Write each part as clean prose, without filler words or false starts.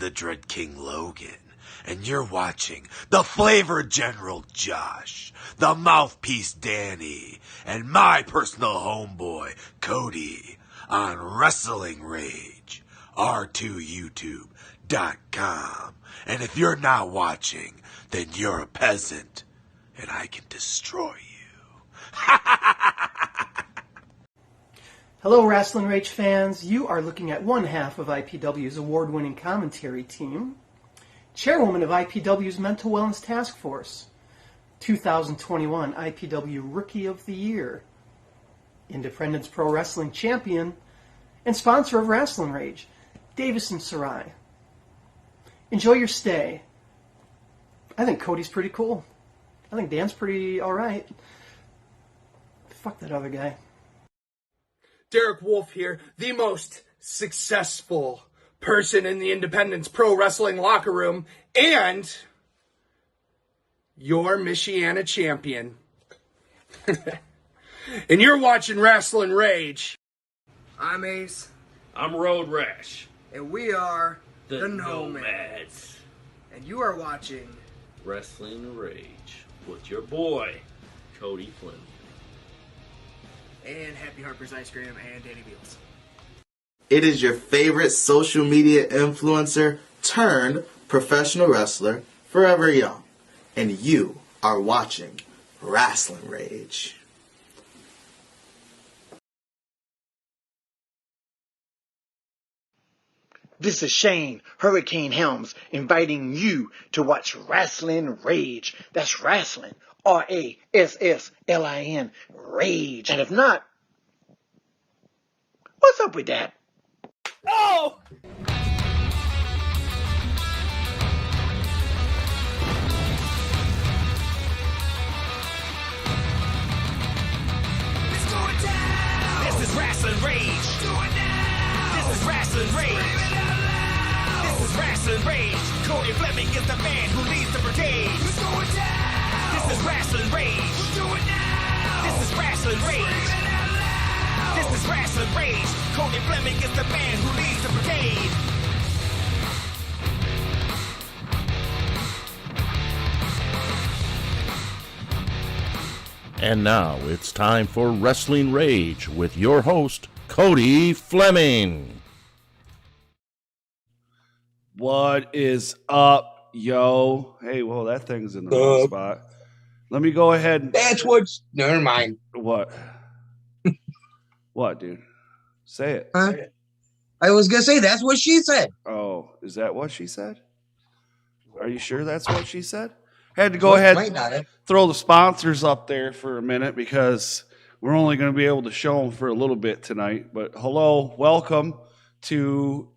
the Dread King Logan, and you're watching the Flavor General Josh, the Mouthpiece Danny, and my personal homeboy Cody on Rasslin Rage, R2YouTube.com. And if you're not watching, then you're a peasant, and I can destroy you. Hello, Rasslin Rage fans. You are looking at one half of IPW's award-winning commentary team, chairwoman of IPW's Mental Wellness Task Force, 2021 IPW Rookie of the Year, Independence Pro Wrestling Champion, and sponsor of Rasslin Rage, Davison Sarai. Enjoy your stay. I think Cody's pretty cool. I think Dan's pretty alright. Fuck that other guy. Derek Wolf here, the most successful person in the Independence Pro Wrestling locker room, and your Michiana champion. And you're watching Rasslin Rage. I'm Ace. I'm Road Rash. And we are The Nomads. Nomads. And you are watching Rasslin Rage with your boy, Cody Flynn. and Happy Harper's Ice Cream and Danny Beals. It is your favorite social media influencer turned professional wrestler, Forever Young. And you are watching Rasslin Rage. This is Shane Hurricane Helms inviting you to watch Rasslin Rage. That's wrestling, Rasslin, Rage. And if not, what's up with that? Oh! This is Rasslin Rage. This is Rasslin Rage. This is Rasslin Rage. Cody Fleming is the man who leads the brigade. This is Rasslin Rage. This is Rasslin Rage. This is Rasslin Rage. Cody Fleming is the man who leads the brigade. And now it's time for Rasslin Rage with your host, Cody Fleming. What is up, yo? Hey, well, that thing's in the wrong spot. Let me go ahead and... That's what's... Never mind. What? What, dude? Say it. Huh? I was going to say, that's what she said. Oh, is that what she said? Are you sure that's what she said? Had to go ahead and throw the sponsors up there for a minute because we're only going to be able to show them for a little bit tonight. But hello, welcome to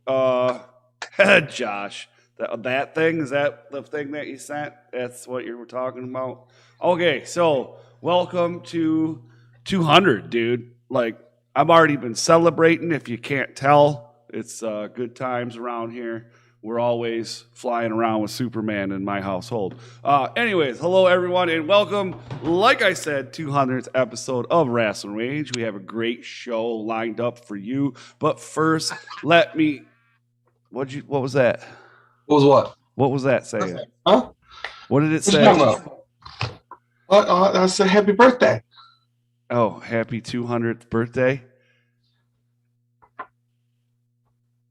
Josh. That thing, is that the thing that you sent? That's what you were talking about? Okay, so welcome to 200, dude. Like, I've already been celebrating, if you can't tell. It's good times around here. We're always flying around with Superman in my household. Anyways, hello everyone and welcome. Like I said, 200th episode of Rasslin Rage. We have a great show lined up for you. But first, let me. What was that? What was what? What was that saying? Huh? What did it say? I said happy birthday. Oh, happy 200th birthday.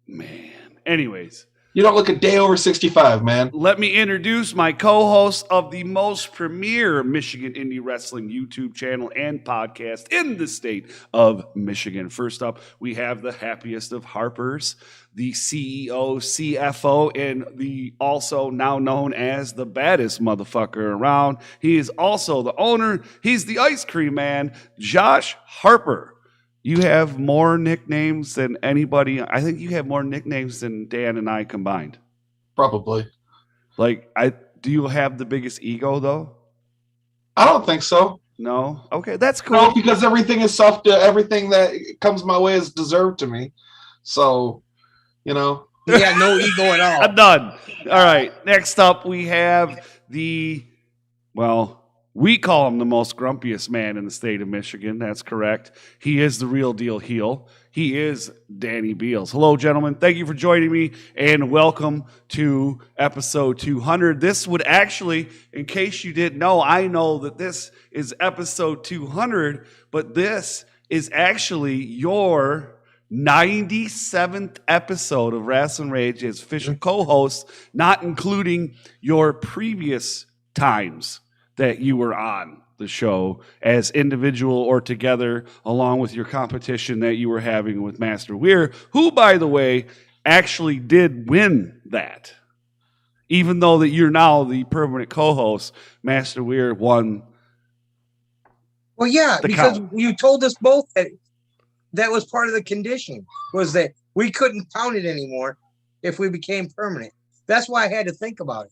Man. Anyways. You don't look a day over 65, man. Let me introduce my co-host of the most premier Michigan indie wrestling YouTube channel and podcast in the state of Michigan. First up, we have the happiest of Harpers, the CEO, CFO, and the also now known as the baddest motherfucker around. He is also the owner. He's the ice cream man, Josh Harper. You have more nicknames than anybody. I think you have more nicknames than Dan and I combined. Probably. Like, do you have the biggest ego, though? I don't think so. No? Okay, that's cool. No, because everything is soft. Everything that comes my way is deserved to me. So, you know. He got no ego at all. I'm done. All right, next up we have we call him the most grumpiest man in the state of Michigan. That's correct. He is the real deal heel. He is Danny Beals. Hello, gentlemen. Thank you for joining me, and welcome to episode 200. This would actually, in case you didn't know, I know that this is episode 200, but this is actually your 97th episode of Rasslin Rage as official co-host, not including your previous times that you were on the show as individual or together, along with your competition that you were having with Master Weir, who, by the way, actually did win that. Even though that you're now the permanent co-host, Master Weir won. Well, yeah, because count. you told us both that was part of the condition, was that we couldn't count it anymore if we became permanent. That's why I had to think about it.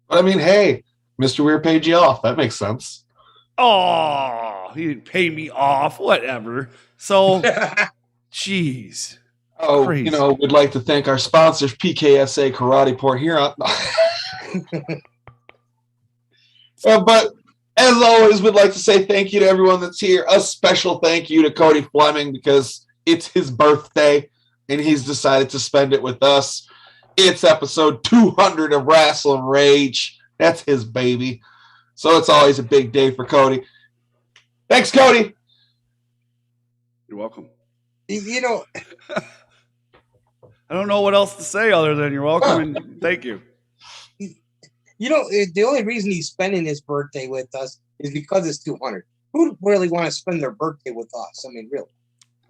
But I mean, hey, Mr. Weir paid you off. That makes sense. Oh, he didn't pay me off. Whatever. So, jeez. Oh, Crazy. we'd like to thank our sponsors, PKSA Karate Port Huron. But as always, we'd like to say thank you to everyone that's here. A special thank you to Cody Fleming because it's his birthday and he's decided to spend it with us. It's episode 200 of Rasslin Rage. That's his baby. So it's always a big day for Cody. Thanks, Cody. You're welcome. I don't know what else to say other than you're welcome and thank you. The only reason he's spending his birthday with us is because it's 200. Who really want to spend their birthday with us? I mean, really.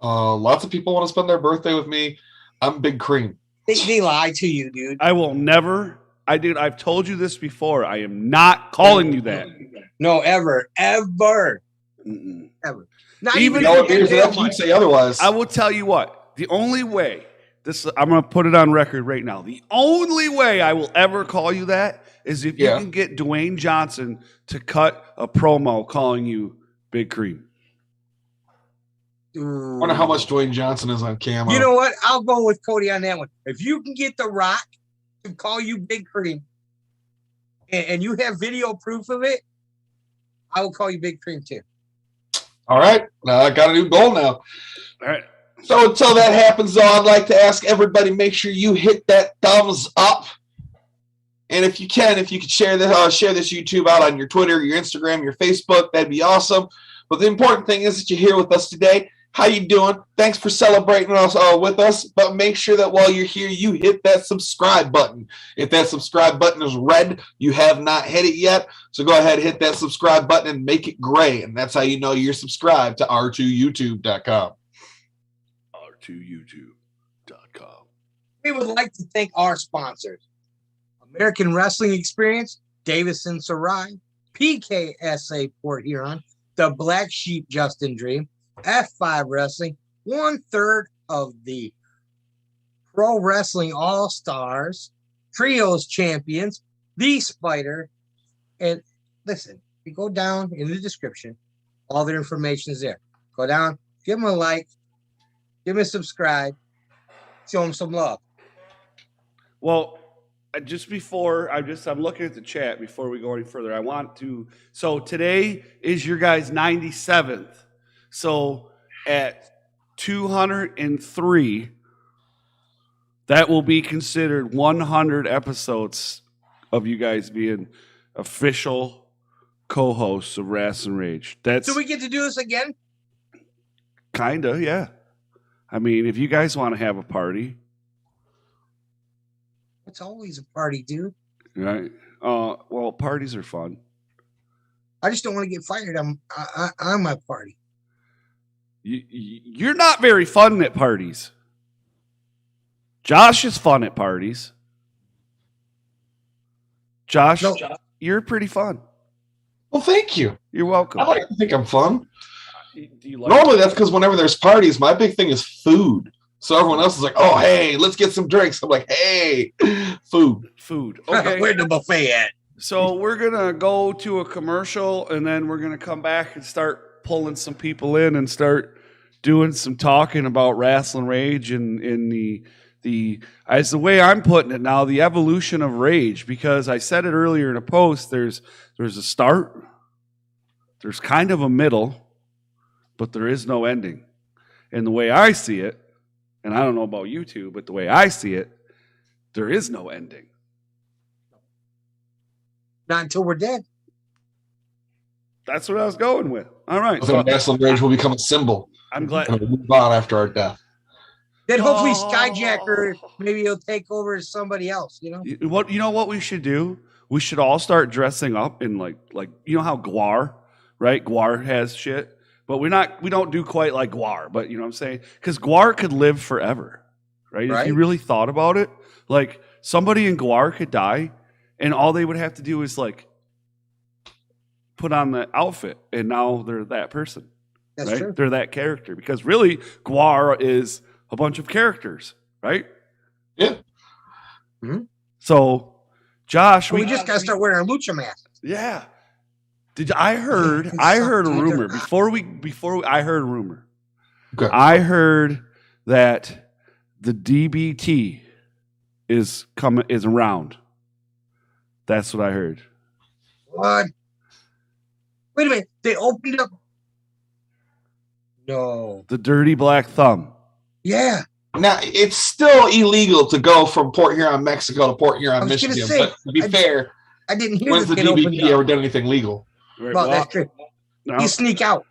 Lots of people want to spend their birthday with me. I'm Big Cream. They lie to you, dude. I will never. I've told you this before. I am not calling you that. No, ever. Ever. Not even you'd say otherwise. I will tell you what. The only way, I'm going to put it on record right now. The only way I will ever call you that is if you can get Dwayne Johnson to cut a promo calling you Big Cream. I wonder how much Dwayne Johnson is on camera. You know what? I'll go with Cody on that one. If you can get The Rock to call you Big Cream and you have video proof of it, I will call you Big Cream too. All right. Now I got a new goal now. All right. So until that happens, though, I'd like to ask everybody, make sure you hit that thumbs up. And if you could share this YouTube out on your Twitter, your Instagram, your Facebook, that'd be awesome. But the important thing is that you're here with us today. How you doing? Thanks for celebrating us with us. But make sure that while you're here, you hit that subscribe button. If that subscribe button is red, you have not hit it yet. So go ahead, hit that subscribe button and make it gray. And that's how you know you're subscribed to r2youtube.com. r2youtube.com. We would like to thank our sponsors: American Wrestling Experience, Davison Sarai, PKSA Port Huron, the Blacksheep Justin Dream, F5 Wrestling, 1/3 of the Pro Wrestling All-Stars, Trios Champions, the Spyder. And listen, you go down in the description, all their information is there. Go down, give them a like, give them a subscribe, show them some love. Well, just before I'm looking at the chat before we go any further. So today is your guys' 97th. So at 203, that will be considered 100 episodes of you guys being official co-hosts of Rasslin Rage. So we get to do this again? Kinda, yeah. I mean, if you guys want to have a party. It's always a party, dude. Right. Well, parties are fun. I just don't want to get fired on my party. You're not very fun at parties. Josh is fun at parties. Josh, no. You're pretty fun. Well, thank you. You're welcome. I like to think I'm fun. Do you like Normally, that's because whenever there's parties, my big thing is food. So everyone else is like, oh, hey, let's get some drinks. I'm like, hey, food. Okay. Where's the buffet at? So we're going to go to a commercial, and then we're going to come back and start pulling some people in and start doing some talking about Rasslin Rage and the as the way I'm putting it now, the evolution of Rage, because I said it earlier in a post, there's a start, there's kind of a middle, but there is no ending. And the way I see it, and I don't know about you two, but the way I see it, there is no ending. Not until we're dead. That's what I was going with. All right. So Rasslin Rage will become a symbol. I'm glad. And we'll move on after our death. Then hopefully Skyjacker, maybe he'll take over as somebody else, you know? You know what we should do? We should all start dressing up in like you know how Guar, right? Guar has shit. But we don't do quite like Guar, but you know what I'm saying? Because Guar could live forever. Right? If you really thought about it, like somebody in Guar could die, and all they would have to do is like put on the outfit, and now they're that person. That's right? true. They're that character. Because really, Guar is a bunch of characters, right? Yeah. Mm-hmm. So, Josh, we just gotta start wearing our lucha masks. Yeah. I heard a rumor before I heard a rumor. Okay. I heard that the DBT is around. That's what I heard. What? Wait a minute. They opened up. No. The Dirty Black Thumb. Yeah. Now, it's still illegal to go from Port Huron, Mexico to Port Huron, Michigan. But to be fair, I didn't hear when's the DBT ever done anything legal? Right, well, that's true. No. You sneak out.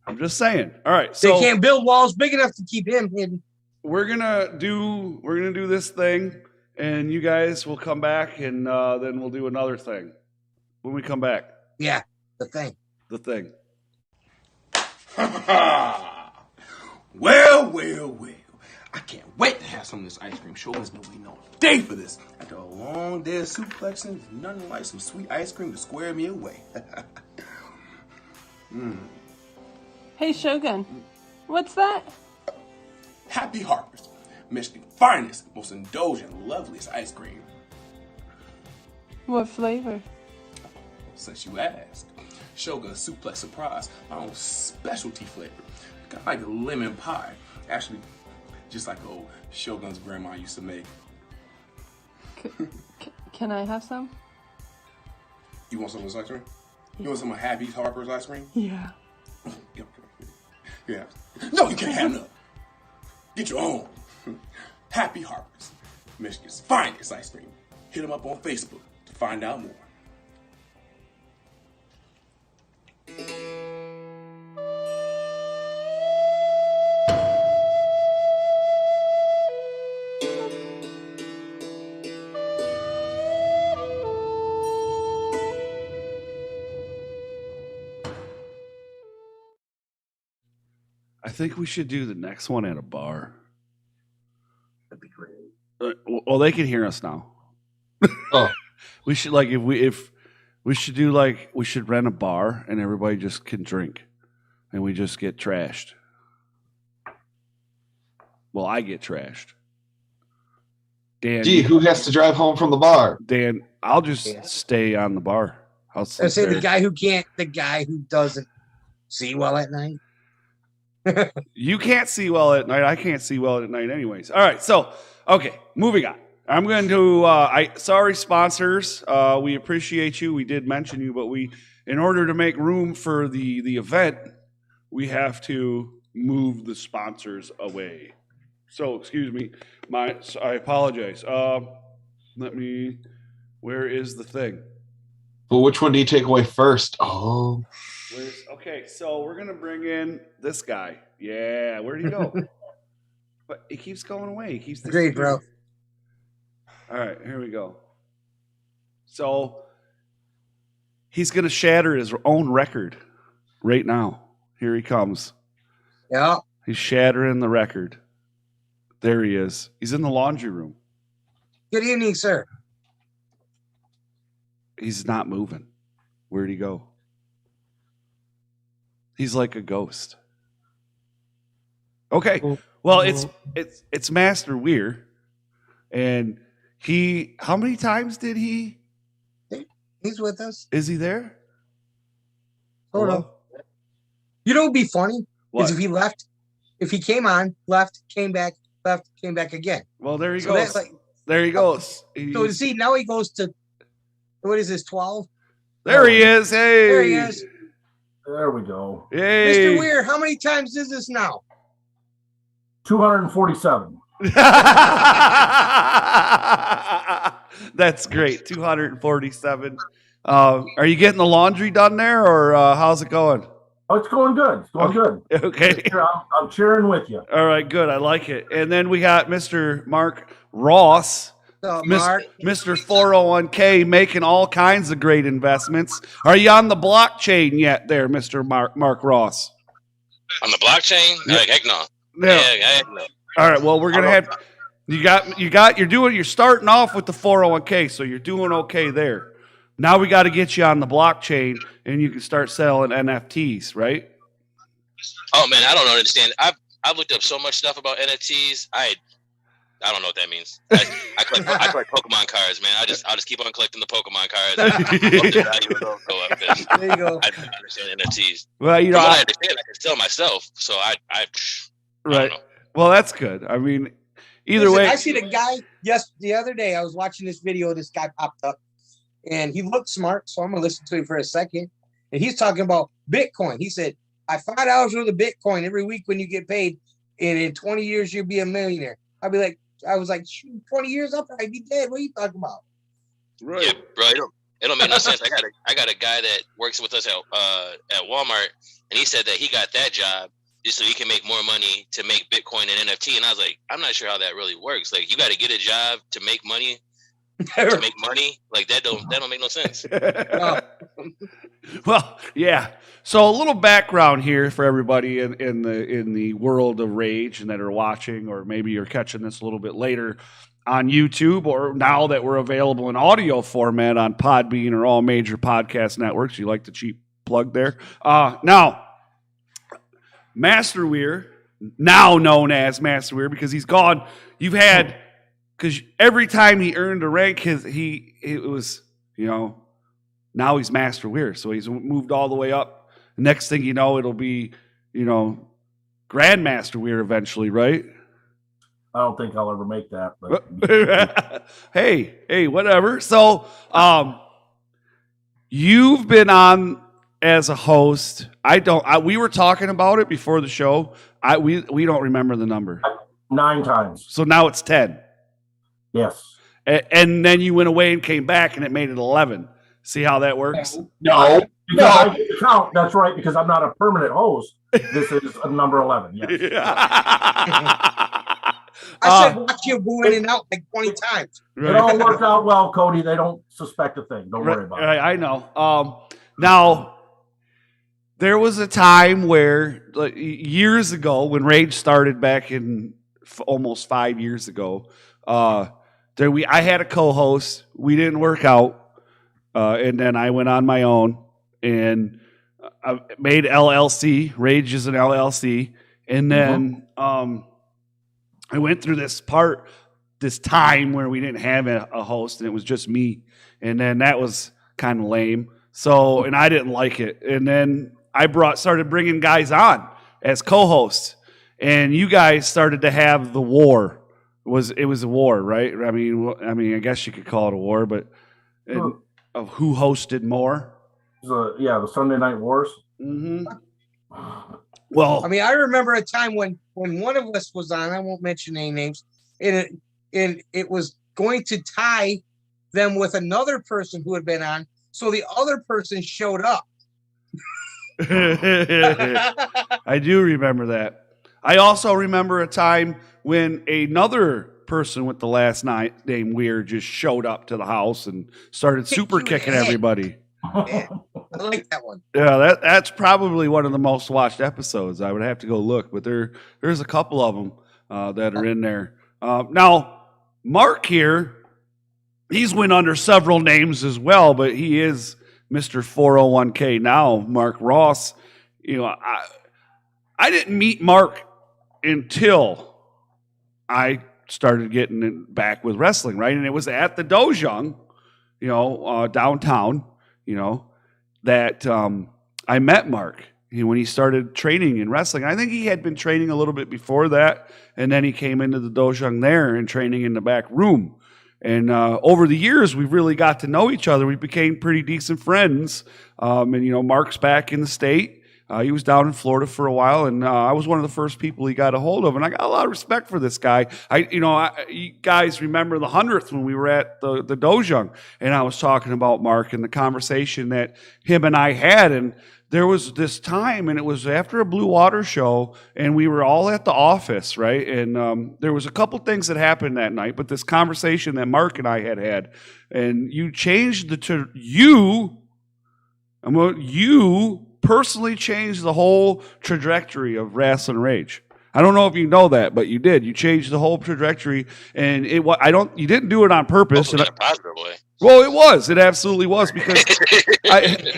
I'm just saying. All right. So they can't build walls big enough to keep him hidden. We're gonna do this thing, and you guys will come back, and then we'll do another thing when we come back. Yeah, the thing. The thing. Well. I can't wait to have some of this ice cream. Shogun's been waiting all day for this. After a long day of suplexing, there's nothing like some sweet ice cream to square me away. Hey, Shogun. What's that? Happy Harper's, Michigan's finest, most indulgent, loveliest ice cream. What flavor? Since you asked, Shogun Suplex Surprise, my own specialty flavor. Kind of like a lemon pie. Actually, just like old Shogun's grandma used to make. Can I have some? You want some of this ice cream? You want some of Happy Harper's ice cream? Yeah. Yeah. No, you can't have none. Get your own. Happy Harper's, Michigan's finest ice cream. Hit them up on Facebook to find out more. I think we should do the next one at a bar. That'd be great. Well, they can hear us now. Oh, we should if we should do we should rent a bar and everybody just can drink, and we just get trashed. Well, I get trashed. Dan, gee, who has to drive home from the bar? Dan, I'll just stay on the bar. I'll say the guy who doesn't see well at night. You can't see well at night. I can't see well at night anyways. All right. So, okay, moving on. I'm going to, sorry, sponsors. We appreciate you. We did mention you, but in order to make room for the event, we have to move the sponsors away. So, excuse me. I apologize. Where is the thing? Well, which one do you take away first? Oh. Okay, so we're gonna bring in this guy. Yeah, where'd he go? But he keeps going away. He keeps great, bro. All right, here we go. So he's gonna shatter his own record right now. Here he comes. Yeah. He's shattering the record. There he is. He's in the laundry room. Good evening, sir. He's not moving. Where'd he go? He's like a ghost. Okay. Well, it's Master Weir. And how many times did he? He's with us. Is he there? Hold on. You know what would be funny? What? Is if he left, if he came on, left, came back again. Well, there he goes. There he goes. So see, now he goes to, what is this, 12? There he is. Hey. There he is. There we go. Yay. Mr. Weir, how many times is this now? 247. That's great. 247. Are you getting the laundry done there, or how's it going? Oh, it's going good. It's going good. Okay. I'm cheering with you. All right, good. I like it. And then we got Mr. Mark Ross. Mark? Mr. 401k making all kinds of great investments. Are you on the blockchain yet there, Mr. Mark Ross? On the blockchain? Heck no. No. Heck no. All right, well, we're going to have you're starting off with the 401k, so you're doing okay there. Now we got to get you on the blockchain and you can start selling NFTs, right? Oh man, I don't understand. I've looked up so much stuff about NFTs. I don't know what that means. I collect Pokemon cards, man. I'll just keep on collecting the Pokemon cards. There you go. I don't understand NFTs. Well, you know, From what I understand, I can sell myself. So I right. Well, that's good. I mean, either Listen, way, I see the guy. Yes, the other day I was watching this video. This guy popped up, and he looked smart. So I'm gonna listen to him for a second. And he's talking about Bitcoin. He said, "I $5 worth of Bitcoin every week when you get paid, and in 20 years you'll be a millionaire." I was like, 20 years I'll probably be dead. What are you talking about? Right. Yeah, bro. It don't make no sense. I got a guy that works with us at Walmart, and he said that he got that job just so he can make more money to make Bitcoin and NFT. And I was like, I'm not sure how that really works. Like, you got to get a job to make money. Like that don't make no sense. Well, yeah. So a little background here for everybody in the world of Rage and that are watching, or maybe you're catching this a little bit later on YouTube, or now that we're available in audio format on Podbean or all major podcast networks. You like the cheap plug there? Now, Master Weir, now known as Master Weir, because he's gone. Because every time he earned a rank, it was, now he's Master Weir. So he's moved all the way up. Next thing you know, it'll be, Grandmaster Weir eventually, right? I don't think I'll ever make that. But hey, whatever. So, you've been on as a host. We were talking about it before the show. We don't remember the number. 9 times. So now it's 10. Yes. And then you went away and came back, and it made it 11. See how that works? No. Because I get to count. That's right, because I'm not a permanent host. This is number 11. Yes. I said watch you go in and out like 20 times. It all worked out well, Cody. They don't suspect a thing. Don't worry about it. I know. Now, there was a time where, like, years ago, when Rage started back in almost 5 years ago, I had a co-host. We didn't work out, and then I went on my own and I made LLC. Rage is an LLC, and then I went through this time where we didn't have a host, and it was just me, and then that was kind of lame. So, and I didn't like it, and then I started bringing guys on as co-hosts, and you guys started to have the war. It was a war, right? I mean, I guess you could call it a war, but of who hosted more. The Sunday Night Wars. Mm-hmm. Well, I mean, I remember a time when one of us was on. I won't mention any names, and it was going to tie them with another person who had been on. So the other person showed up. I do remember that. I also remember a time when another person with the last name Weir just showed up to the house and started super kicking everybody. Yeah, I like that one. Yeah, that's probably one of the most watched episodes. I would have to go look, but there's a couple of them that are in there. Now, Mark here, he's went under several names as well, but he is Mr. 401k now, Mark Ross. I didn't meet Mark until I started getting back with wrestling, right? And it was at the Dojang, downtown, that I met Mark when he started training in wrestling. I think he had been training a little bit before that, and then he came into the Dojang there and training in the back room. And over the years, we really got to know each other. We became pretty decent friends. And Mark's back in the state, He was down in Florida for a while, and I was one of the first people he got a hold of, and I got a lot of respect for this guy. You guys remember the 100th when we were at the Dojang, and I was talking about Mark and the conversation that him and I had, and there was this time, and it was after a Blue Water show, and we were all at the office, right? And there was a couple things that happened that night, but this conversation that Mark and I had, and you changed you personally changed the whole trajectory of Rasslin Rage. I don't know if you know that, but you did. You changed the whole trajectory, and you didn't do it on purpose. In a positive way. Well, it was. It absolutely was, because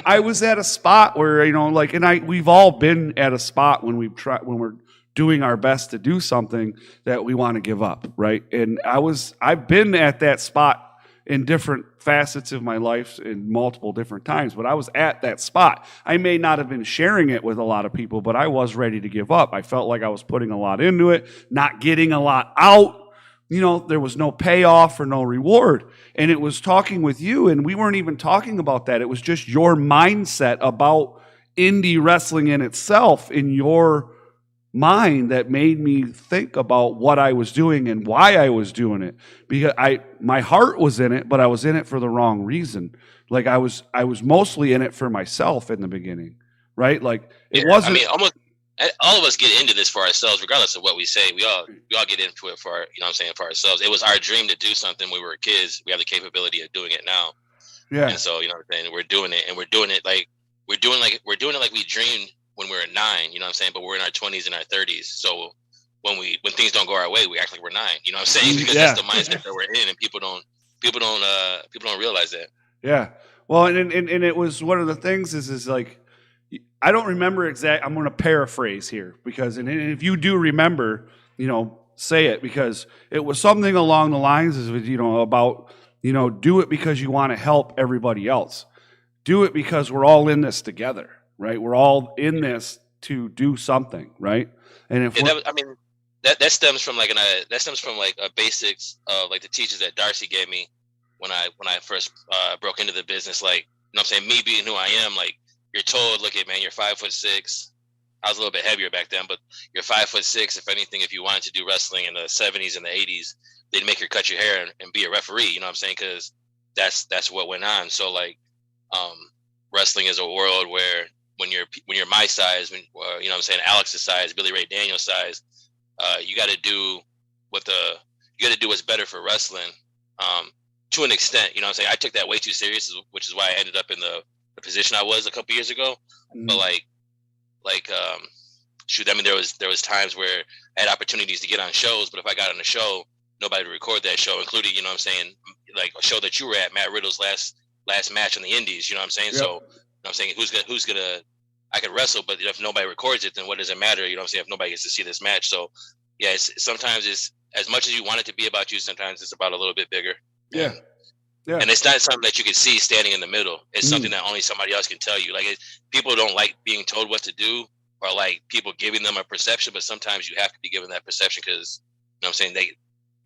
I was at a spot where, we've all been at a spot when we're doing our best to do something that we want to give up, right? And I've been at that spot in different facets of my life in multiple different times, but I was at that spot. I may not have been sharing it with a lot of people, but I was ready to give up. I felt like I was putting a lot into it, not getting a lot out. There was no payoff or no reward. And it was talking with you, and we weren't even talking about that. It was just your mindset about indie wrestling in itself, in your mind, that made me think about what I was doing and why I was doing it. Because my heart was in it, but I was in it for the wrong reason. Like I was mostly in it for myself in the beginning, right? Like it wasn't. I mean, almost all of us get into this for ourselves, regardless of what we say. We all get into it for for ourselves. It was our dream to do something when we were kids. We have the capability of doing it now. Yeah. And so we're doing it, and we're doing it like we dreamed when we were 9, but we're in our 20s and our 30s. So when things don't go our way, we act like we're 9, because that's the mindset that we're in, and people don't realize that. Yeah. Well, and it was one of the things is like, I don't remember I'm going to paraphrase here, because and if you do remember, say it, because it was something along the lines about do it because you want to help everybody else. Do it because we're all in this together. Right, we're all in this to do something, right? And if that stems from a basics of like the teachers that Darcy gave me when I first broke into the business. Like, me being who I am, like you're told, look at man, you're 5'6". I was a little bit heavier back then, but you're 5'6". If anything, if you wanted to do wrestling in the 70s and the 80s, they'd make you cut your hair and be a referee. Because that's what went on. So like, wrestling is a world where when you're my size, Alex's size, Billy Ray Daniels' size, you got to do what's better for wrestling, to an extent. I took that way too serious, which is why I ended up in the position I was a couple years ago. Mm-hmm. But there was times where I had opportunities to get on shows, but if I got on a show, nobody would record that show, including like a show that you were at, Matt Riddle's last match on the Indies. Yep. So who's gonna I could wrestle, but if nobody records it, then what does it matter? If nobody gets to see this match. So yeah, sometimes it's as much as you want it to be about you, sometimes it's about a little bit bigger. Yeah. Yeah. And it's not something that you can see standing in the middle. It's something that only somebody else can tell you. Like people don't like being told what to do, or like people giving them a perception, but sometimes you have to be given that perception, because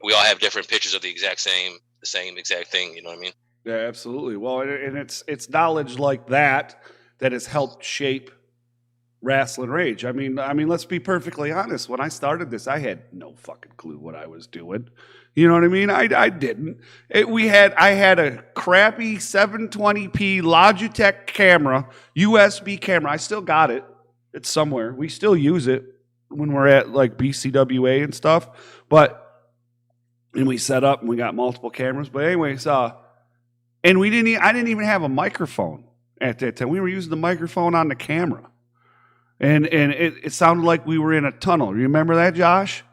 we all have different pictures of the same exact thing. You know what I mean? Yeah, absolutely. Well, and it's knowledge like that has helped shape Rasslin Rage. I mean, let's be perfectly honest. When I started this, I had no fucking clue what I was doing. You know what I mean? I didn't. I had a crappy 720p Logitech camera, USB camera. I still got it. It's somewhere. We still use it when we're at like BCWA and stuff. And we set up and we got multiple cameras. But anyways, and I didn't even have a microphone at that time. We were using the microphone on the camera. And it sounded like we were in a tunnel. You remember that, Josh?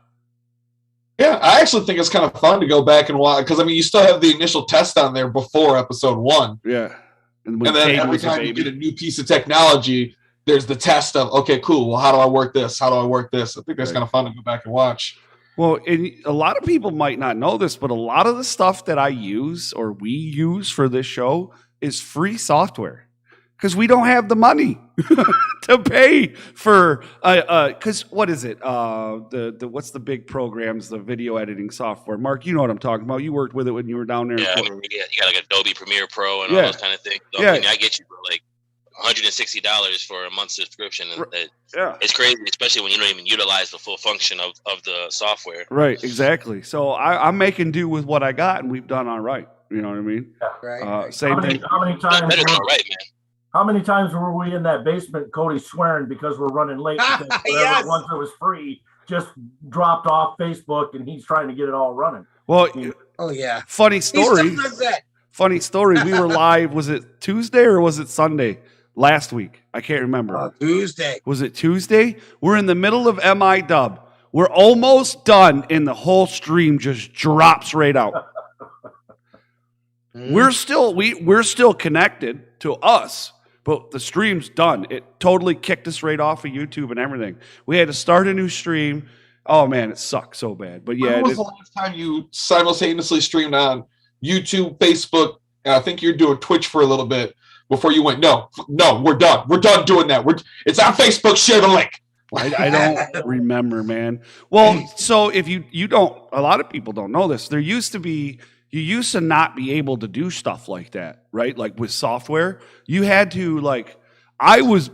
Yeah, I actually think it's kind of fun to go back and watch, because you still have the initial test on there before episode 1. Yeah. And then every time you get a new piece of technology, there's the test of, okay, cool, well, how do I work this? How do I work this? I think that's kind of fun to go back and watch. Well, and a lot of people might not know this, but a lot of the stuff that I use or we use for this show is free software, because we don't have the money to pay for. Because what is it? What's the big programs? The video editing software. Mark, you know what I'm talking about. You worked with it when you were down there. Yeah, you got like Adobe Premiere Pro and all those kind of things. So, yeah, I get you, bro. Like $160 for a month subscription. And Yeah. It's crazy, especially when you don't even utilize the full function of the software. Right, exactly. So I'm making do with what I got, and we've done all right. You know what I mean? Right. Same thing. How many times? Better than all right, man. How many times were we in that basement, Cody, swearing because we're running late? Because whatever it was that was free just dropped off Facebook, and he's trying to get it all running. Well, oh yeah. Funny story. He still does that. Funny story. We were live. Was it Tuesday or was it Sunday? Last week. I can't remember. Tuesday. Was it Tuesday? We're in the middle of MI Dub. We're almost done, and the whole stream just drops right out. We're still connected to us, but the stream's done. It totally kicked us right off of YouTube and everything. We had to start a new stream. Oh man, it sucked so bad. But yeah, when was the last time you simultaneously streamed on YouTube, Facebook, and I think you're doing Twitch for a little bit before you went, no, we're done. We're done doing that. It's on Facebook. Share the link. I don't remember, man. Well, so if you don't, a lot of people don't know this. You used to not be able to do stuff like that, right? Like with software, you had to I was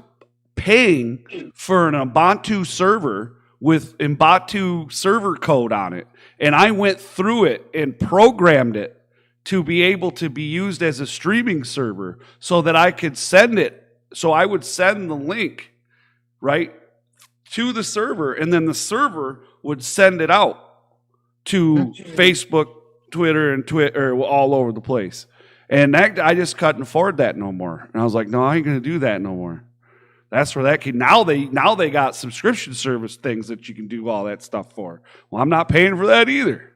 paying for an Ubuntu server with Ubuntu server code on it, and I went through it and programmed it to be able to be used as a streaming server so that I could send it. So I would send the link, right, to the server, and then the server would send it out to Facebook, Twitter, and Twitter all over the place. And that I just couldn't afford that no more. And I was like, no, I ain't going to do that no more. That's where that came. Now they got subscription service things that you can do all that stuff for. Well, I'm not paying for that either.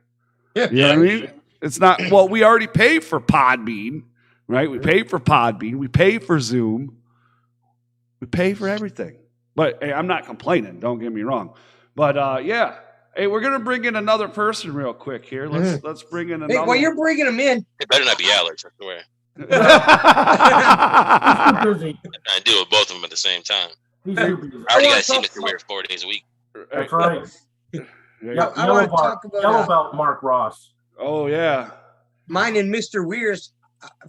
Yeah, you know what I mean? It's not, well, we already pay for Podbean, right? We pay for Podbean. We pay for Zoom. We pay for everything. But hey, I'm not complaining. Don't get me wrong. But yeah. Hey, we're gonna bring in another person real quick here. Let's bring in another. Hey, while you're bringing them in, It better not be Alex, I swear. I deal with both of them at the same time. He's I too busy. already got to see Mr. Weird 4 days a week. That's right. I want to talk about Yellow Belt Mark Ross. Oh yeah. Mine and Mr. Weird's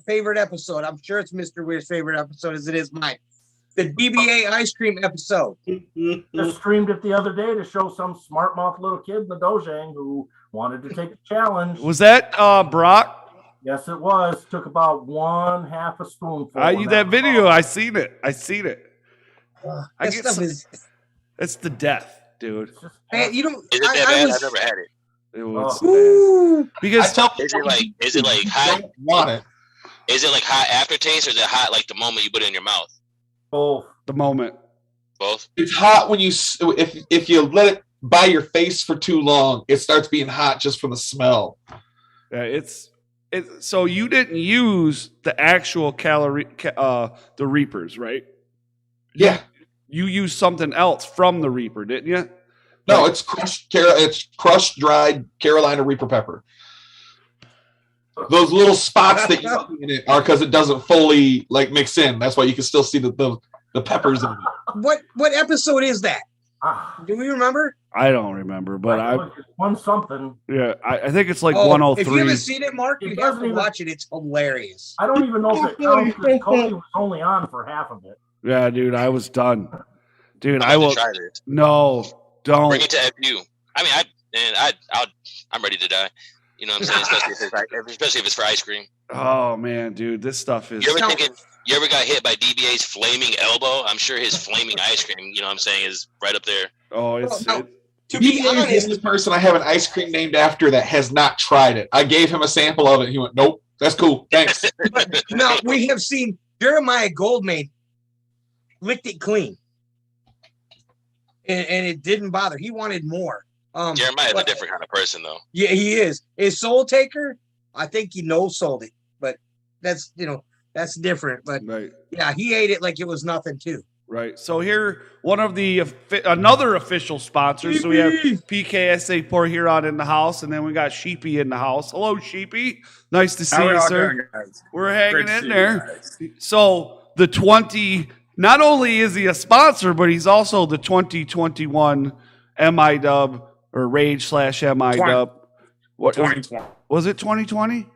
favorite episode. I'm sure it's Mr. Weird's favorite episode as it is mine. The DBA ice cream episode. Just streamed it the other day to show some smart mouth little kid in the Dojang who wanted to take the challenge. Was that Brock? Yes, it was. Took about 1/2 a spoonful. That video, I seen it. I That get stuff is. it's the death, dude. Man, you don't. Is it that bad? I've never had it. It was Ooh. because Is it like hot? Want it? Is it like hot aftertaste, or is it hot like the moment you put it in your mouth? Both. The moment. Both. It's hot when if you let it by your face for too long, it starts being hot just from the smell. Yeah, so you didn't use the actual the Reapers, right? Yeah. You used something else from the Reaper, didn't you? No, it's crushed dried Carolina Reaper pepper. Those little spots that you see in it are because it doesn't fully mix in. That's why you can still see the peppers in it. What episode is that? Do we remember? I don't remember, but I won something. Yeah, I think it's like 103. If you haven't seen it, Mark, you have to watch it. It's hilarious. I don't even know if it counts because Cody was only on for half of it. Yeah, dude, I was done. Dude, I will will. try this. No, don't. Bring it to FU. I mean, I'm ready to die. You know what I'm saying? Especially if it's for ice cream. Oh man, dude, this stuff is. You ever got hit by DBA's flaming elbow? I'm sure his flaming ice cream, you know what I'm saying, is right up there. Oh, it's. To be honest, the person I have an ice cream named after that has not tried it. I gave him a sample of it. He went, "Nope, that's cool, thanks." But now we have seen Jeremiah Goldman licked it clean, and it didn't bother. He wanted more. Jeremiah's a different kind of person, though. Yeah, he is. His Soul Taker, I think he no-sold it, but that's different. But right. Yeah, he ate it like it was nothing too. Right. So here, another official sponsor. So we have PKSA Port Huron in the house, and then we got Sheepy in the house. Hello, Sheepy. Nice to see you, sir. We're hanging in there. So the 20. Not only is he a sponsor, but he's also the 2021 MI Dub or Rage / MI Dub. What 2020 was it? 2020.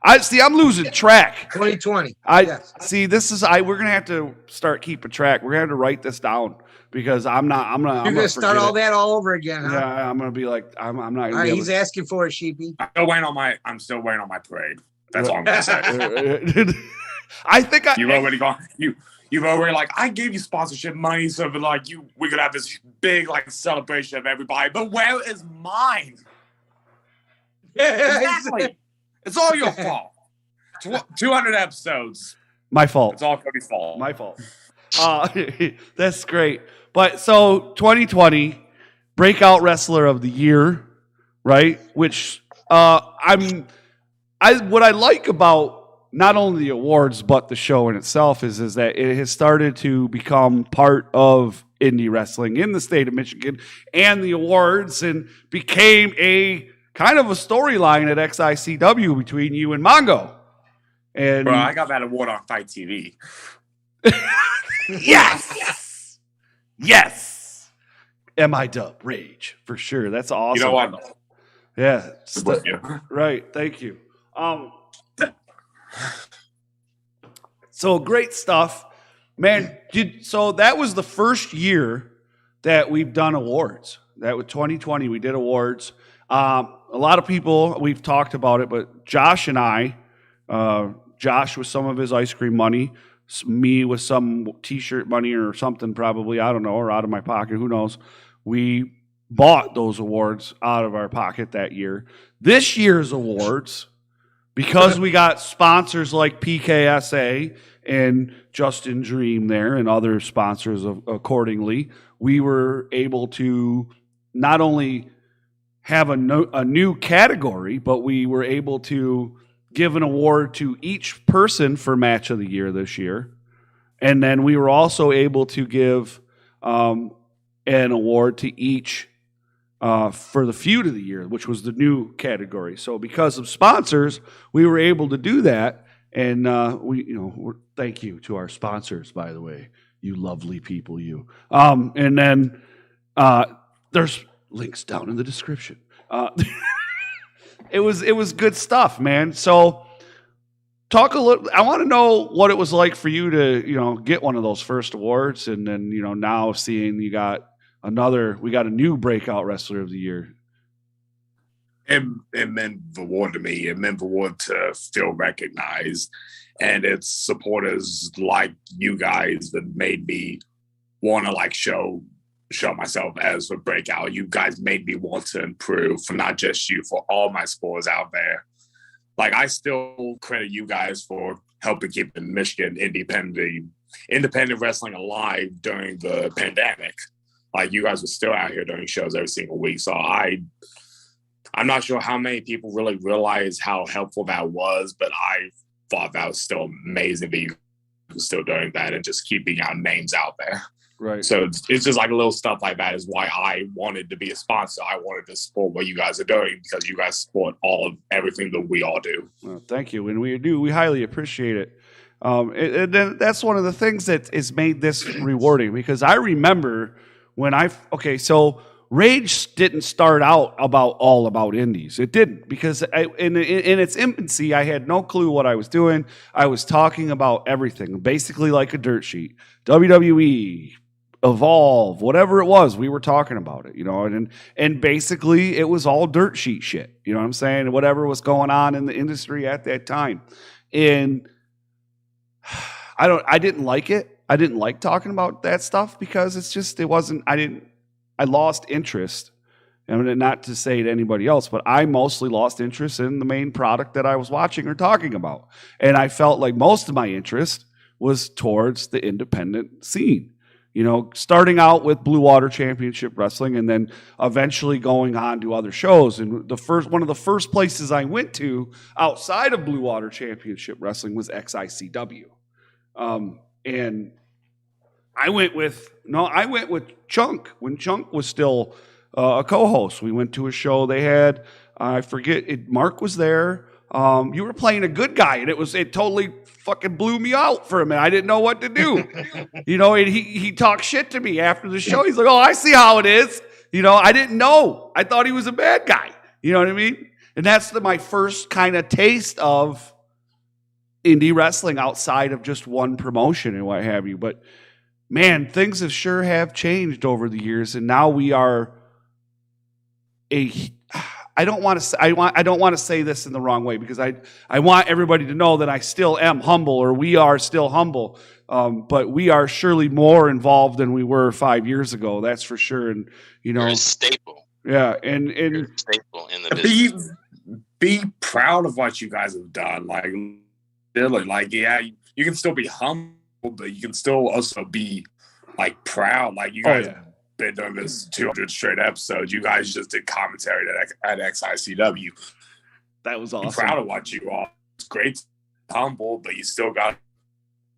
I'm losing track. 2020. We're gonna have to start keeping track. We're gonna have to write this down because You're gonna start all that all over again, huh? Yeah, I'm gonna be like, I'm not gonna All right, be able he's asking for it, Sheepy. I'm still waiting on my parade. That's all I'm gonna say. I think you've already gone. You've already like I gave you sponsorship money so that like we could have this big like celebration of everybody. But where is mine? Exactly. It's all your fault. 200 episodes. My fault. It's all Cody's fault. My fault. That's great. But so 2020 Breakout Wrestler of the Year, right? Which what I like about not only the awards but the show in itself is that it has started to become part of indie wrestling in the state of Michigan, and the awards and became a kind of a storyline at XICW between you and Mongo. And bro, I got that award on Fight TV. Yes. Yes. M.I.Dub Rage for sure. That's awesome. You know what? Yeah. With you. Right. Thank you. So great stuff, man. So that was the first year that we've done awards. That was 2020. We did awards. A lot of people, we've talked about it, but Josh and I, Josh with some of his ice cream money, me with some t-shirt money or something probably, I don't know, or out of my pocket, who knows. We bought those awards out of our pocket that year. This year's awards, because we got sponsors like PKSA and Justin Dream there and other sponsors accordingly, we were able to not only have a new category, but we were able to give an award to each person for Match of the Year this year. And then we were also able to give an award to each for the Feud of the Year, which was the new category. So because of sponsors, we were able to do that. And thank you to our sponsors, by the way, you lovely people, you. And then there's links down in the description. It was good stuff, man. So talk a little. I want to know what it was like for you to get one of those first awards, and then now seeing we got a new Breakout Wrestler of the Year. It meant the award to me. It meant the award to feel recognized, and it's supporters like you guys that made me want to show myself as a breakout. You guys made me want to improve, for not just you, for all my sports out there. I still credit you guys for helping keep Michigan independent wrestling alive during the pandemic. You guys were still out here doing shows every single week. So I'm not sure how many people really realize how helpful that was, but I thought that was still amazing that you were still doing that and just keeping our names out there. Right. So it's just little stuff like that is why I wanted to be a sponsor. I wanted to support what you guys are doing because you guys support everything that we all do. Well, thank you. And we do. We highly appreciate it. And then that's one of the things that has made this rewarding, because I remember when so Rage didn't start out all about indies. It didn't, because in its infancy, I had no clue what I was doing. I was talking about everything, basically like a dirt sheet. WWE, Evolve, whatever it was, we were talking about it, and basically it was all dirt sheet shit. You know what I'm saying? Whatever was going on in the industry at that time. And I didn't like it. I didn't like talking about that stuff because I lost interest. And not to say to anybody else, but I mostly lost interest in the main product that I was watching or talking about. And I felt like most of my interest was towards the independent scene. Starting out with Blue Water Championship Wrestling and then eventually going on to other shows. And one of the first places I went to outside of Blue Water Championship Wrestling was XICW. And I went with Chunk when Chunk was still a co-host. We went to a show they had. I forget. Mark was there. You were playing a good guy, and it totally fucking blew me out for a minute. I didn't know what to do. And he talked shit to me after the show. He's like, "Oh, I see how it is." I didn't know. I thought he was a bad guy. You know what I mean? And that's my first kind of taste of indie wrestling outside of just one promotion and what have you. But man, things have changed over the years, and now we are I don't want to say this in the wrong way, because I want everybody to know that I still am humble, or we are still humble. But we are surely more involved than we were 5 years ago. That's for sure. And You're a staple. Yeah, and You're a staple in the business. Be proud of what you guys have done. Like, really, like, yeah, you can still be humble, but you can still also be like proud. Like, you guys have been doing this 200 straight episodes. You guys just did commentary at XICW. That was awesome. Be proud of what you are. It's great, humble, but you still got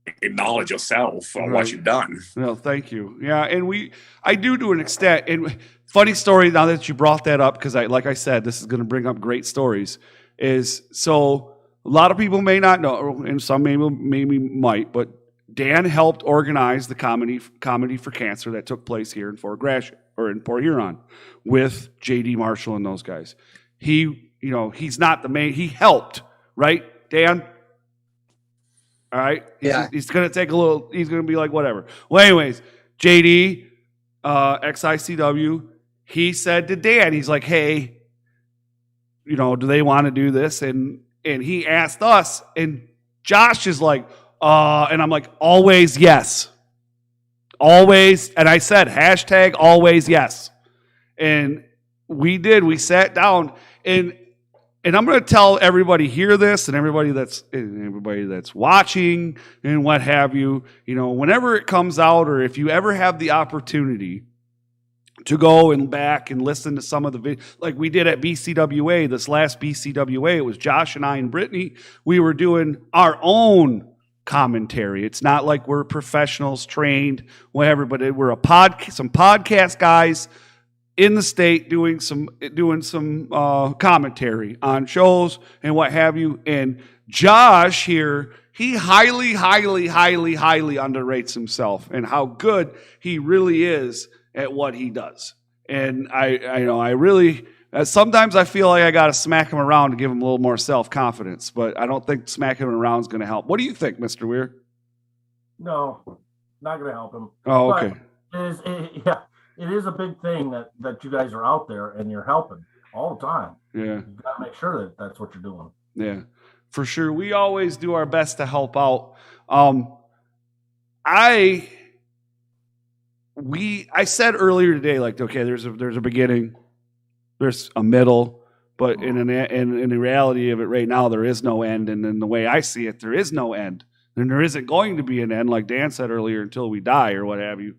to acknowledge yourself on what you've done. No, thank you. Yeah, and I do to an extent. And funny story, now that you brought that up, because like I said, this is going to bring up great stories. So a lot of people may not know, and some maybe might, but Dan helped organize the comedy for cancer that took place here in Fort Huron with JD Marshall and those guys. He's not the main. He helped, right, Dan? All right. He's going to take a little. He's going to be like whatever. Well, anyways, JD, XICW. He said to Dan, he's like, hey, do they want to do this? And he asked us, and Josh is like, and I'm like, always yes. Always. And I said, hashtag always yes. And we sat down, and I'm going to tell everybody hear this, and everybody that's watching and what have you, whenever it comes out, or if you ever have the opportunity to go and back and listen to some of the videos, like we did at BCWA, this last BCWA, it was Josh and I and Brittany. We were doing our own commentary. It's not like we're professionals trained, whatever, but we're some podcast guys in the state doing some commentary on shows and what have you. And Josh here, he highly, highly, highly, highly underrates himself and how good he really is at what he does. And I really, sometimes I feel like I got to smack him around to give him a little more self-confidence, but I don't think smacking him around is going to help. What do you think, Mr. Weir? No, not going to help him. Oh, okay. But it is a big thing that you guys are out there and you're helping all the time. Yeah. You got to make sure that that's what you're doing. Yeah, for sure. We always do our best to help out. I said earlier today, like, okay, there's a beginning, there's a middle, but in the reality of it right now, there is no end. And in the way I see it, there is no end. And there isn't going to be an end, like Dan said earlier, until we die or what have you.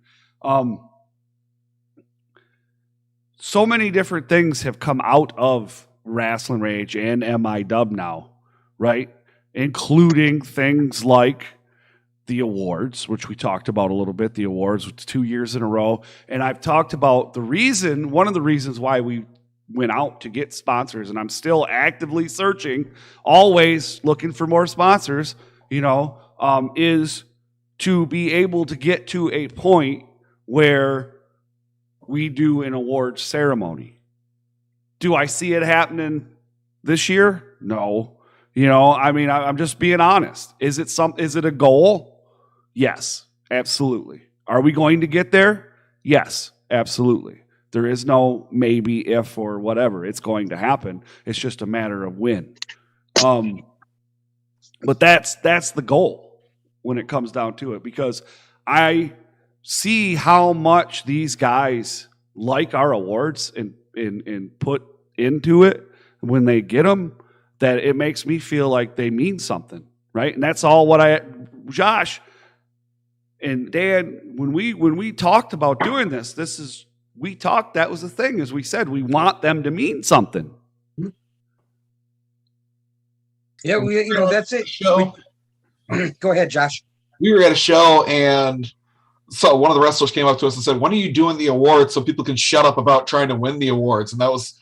So many different things have come out of Rasslin Rage and MIW now, right? Including things like the awards, which we talked about a little bit. The awards was 2 years in a row. And I've talked about one of the reasons why we went out to get sponsors, and I'm still actively searching, always looking for more sponsors, is to be able to get to a point where we do an awards ceremony. Do I see it happening this year? No. I'm just being honest. Is it a goal? Yes, absolutely. Are we going to get there? Yes, absolutely. There is no maybe, if, or whatever. It's going to happen. It's just a matter of when. But that's the goal when it comes down to it, because I see how much these guys like our awards and put into it when they get them, that it makes me feel like they mean something, right? And that's all Josh and Dan, when we talked about doing this, that was the thing, is we said we want them to mean something. Yeah, that's it. Go ahead, Josh. We were at a show, and so one of the wrestlers came up to us and said, "When are you doing the awards so people can shut up about trying to win the awards?" And that was,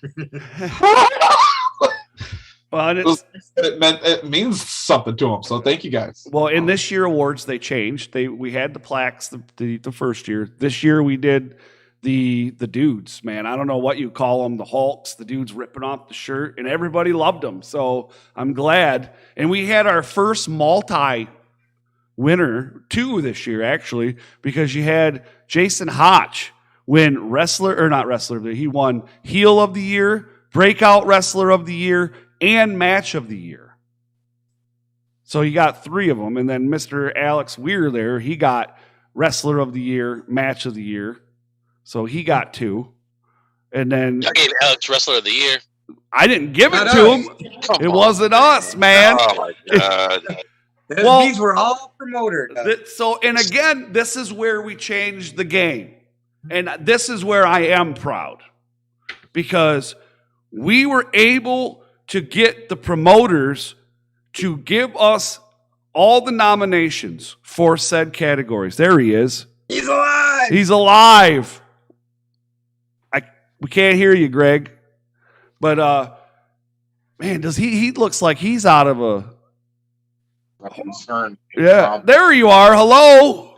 well, it means something to them. So thank you guys. Well, in this year awards, they changed. We had the plaques the first year. This year we did the dudes, man. I don't know what you call them, the Hulks, the dudes ripping off the shirt, and everybody loved them. So I'm glad. And we had our first multi-winner, 2 this year, actually, because you had Jason Hotch win he won Heel of the Year, Breakout Wrestler of the Year, and Match of the Year. So you got 3 of them. And then Mr. Alex Weir there, he got Wrestler of the Year, Match of the Year. So he got 2. And then I gave Alex Wrestler of the Year. I didn't give it to him. It wasn't us, man. Oh my God. These were all promoters. And again, this is where we changed the game. And this is where I am proud. Because we were able to get the promoters to give us all the nominations for said categories. There he is. He's alive. He's alive. We can't hear you, Greg. But man, does he looks like he's out of a concern. Yeah, there you are. Hello.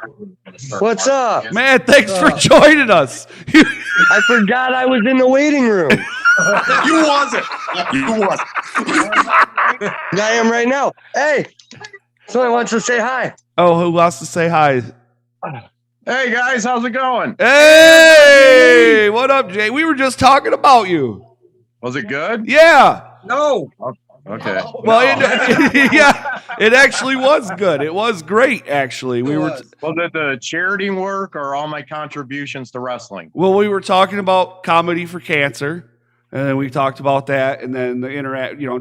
What's up? Man, thanks for joining us. I forgot I was in the waiting room. You wasn't. You wasn't. I am right now. Hey, someone wants to say hi. Oh, who wants to say hi? Hey, guys, how's it going? Hey, what up, Jay? We were just talking about you. Was it good? Yeah. No. Okay. Well, yeah, it actually was good. It was great, actually. Was it the charity work or all my contributions to wrestling? Well, we were talking about Comedy for Cancer, and then we talked about that, and then the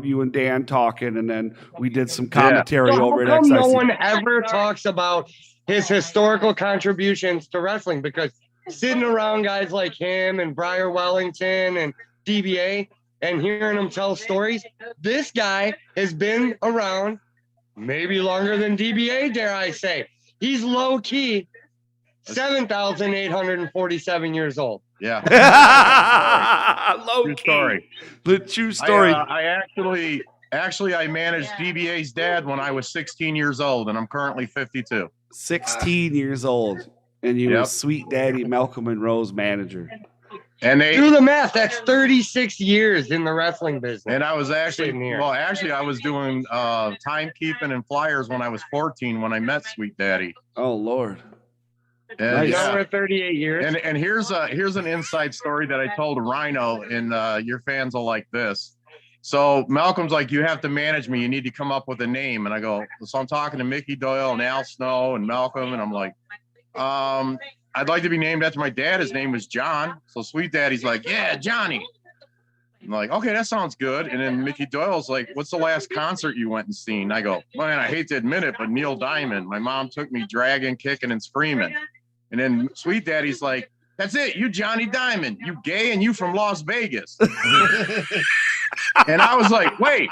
you and Dan talking, and then we did some commentary over it. No one ever talks about his historical contributions to wrestling, because sitting around guys like him and Briar Wellington and DBA and hearing them tell stories, this guy has been around maybe longer than DBA, dare I say. He's low-key 7,847 years old. Yeah. Low-key. True story. The true story. I actually I managed DBA's dad when I was 16 years old, and I'm currently 52. 16 years old, and you were Sweet Daddy Malcolm Monroe's manager. And do the math. That's 36 years in the wrestling business. And I was actually, I was doing timekeeping and flyers when I was 14 when I met Sweet Daddy. Oh Lord. And, over 38 years. And here's an inside story that I told Rhino, and your fans will like this. So Malcolm's like, you have to manage me. You need to come up with a name. And I go, so I'm talking to Mickey Doyle and Al Snow and Malcolm, and I'm like, I'd like to be named after my dad. His name was John. So Sweet Daddy's like, yeah, Johnny. I'm like, okay, that sounds good. And then Mickey Doyle's like, what's the last concert you went and seen? I go, man, I hate to admit it, but Neil Diamond. My mom took me dragging, kicking, and screaming. And then Sweet Daddy's like, that's it. You Johnny Diamond. You gay and you from Las Vegas. And I was like, wait.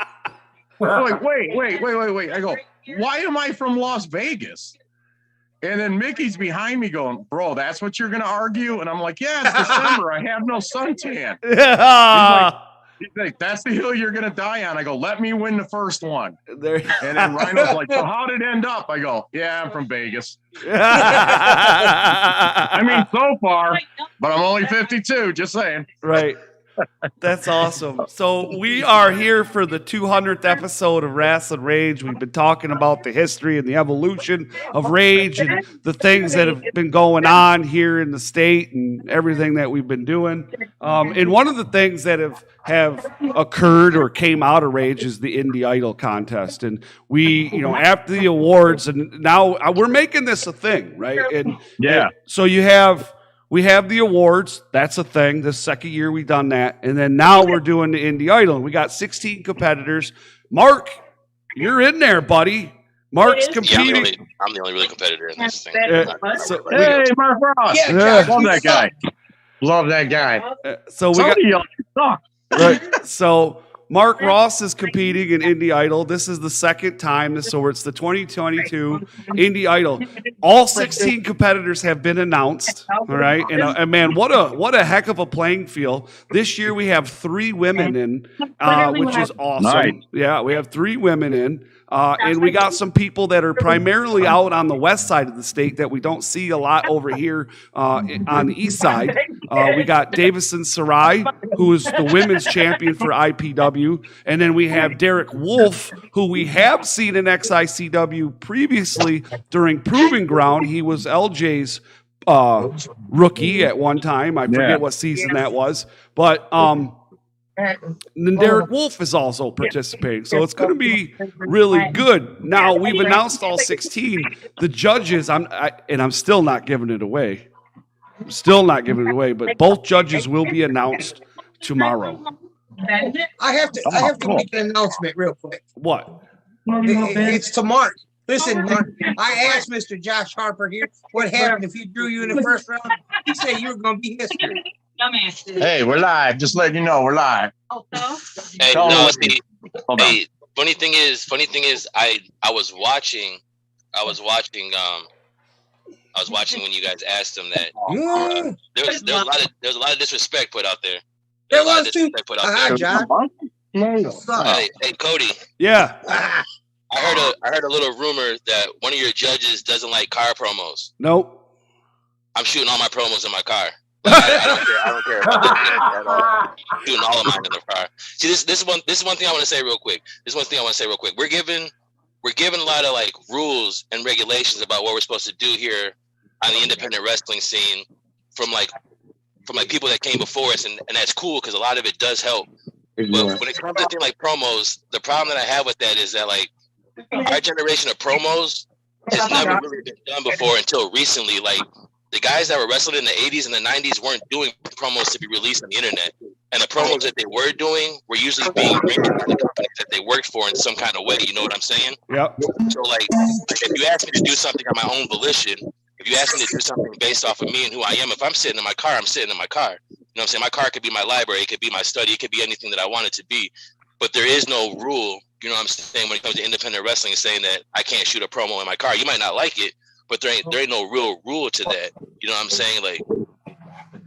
I go, why am I from Las Vegas? And then Mickey's behind me going, bro, that's what you're going to argue? And I'm like, yeah, it's December. I have no suntan. He's like, that's the hill you're going to die on. I go, let me win the first one. And then Rhino's like, so how did it end up? I go, yeah, I'm from Vegas. I mean, so far, but I'm only 52, just saying. Right. That's awesome. So we are here for the 200th episode of Rasslin Rage. We've been talking about the history and the evolution of Rage and the things that have been going on here in the state and everything that we've been doing. And one of the things that have occurred or came out of Rage is the Indie Idol contest. And we, after the awards, and now we're making this a thing, right? And so we have the awards. That's a thing. The second year we've done that. And then now we're doing the Indie Idol. We got 16 competitors. Mark, you're in there, buddy. Mark's competing. Yeah, I'm the only really competitor in this thing. Hey, Mark Ross. Love that guy. Love that guy. So we got. Right. So Mark Ross is competing in Indie Idol. This is the second time. So it's the 2022 Indie Idol. All 16 competitors have been announced. All right. And man, what a heck of a playing field. This year we have 3 women in, which is awesome. Nice. Yeah, we have 3 women in. And we got some people that are primarily out on the west side of the state that we don't see a lot over here on the east side. We got Davison Sarai, who is the women's champion for IPW. And then we have Derek Wolf, who we have seen in XICW previously during Proving Ground. He was LJ's rookie at one time. I forget what season that was. But then Derek Wolf is also participating. So it's going to be really good. Now, we've announced all 16. The judges, and I'm still not giving it away. I'm still not giving it away, but both judges will be announced tomorrow. I have to make an announcement real quick. What? It's to Mark. Listen, Mark, I asked Mr. Josh Harper here what happened if he drew you in the first round. He said you were going to be history. Hey, we're live. Just letting you know we're live. Hey, no, see, hey, funny thing is, I was watching when you guys asked him that. There was a lot of disrespect put out there. There was too. John. Hey, Cody. Yeah. I heard a little rumor that one of your judges doesn't like car promos. Nope. I'm shooting all my promos in my car. I don't care about that at all. Doing all of mine in the car. See, this is one thing I want to say real quick. We're given a lot of like rules and regulations about what we're supposed to do here on the independent wrestling scene from people that came before us, and that's cool because a lot of it does help. But when it comes to things like promos, the problem that I have with that is that like our generation of promos has never really been done before until recently. Like the guys that were wrestling in the 80s and the 90s weren't doing promos to be released on the internet. And the promos that they were doing were usually being written by the companies that they worked for in some kind of way. You know what I'm saying? Yep. So like if you ask me to do something on my own volition, if you ask me to do something based off of me and who I am, if I'm sitting in my car, I'm sitting in my car. You know what I'm saying? My car could be my library. It could be my study. It could be anything that I want it to be. But there is no rule, you know what I'm saying, when it comes to independent wrestling, saying that I can't shoot a promo in my car. You might not like it, but there ain't no real rule to that. You know what I'm saying?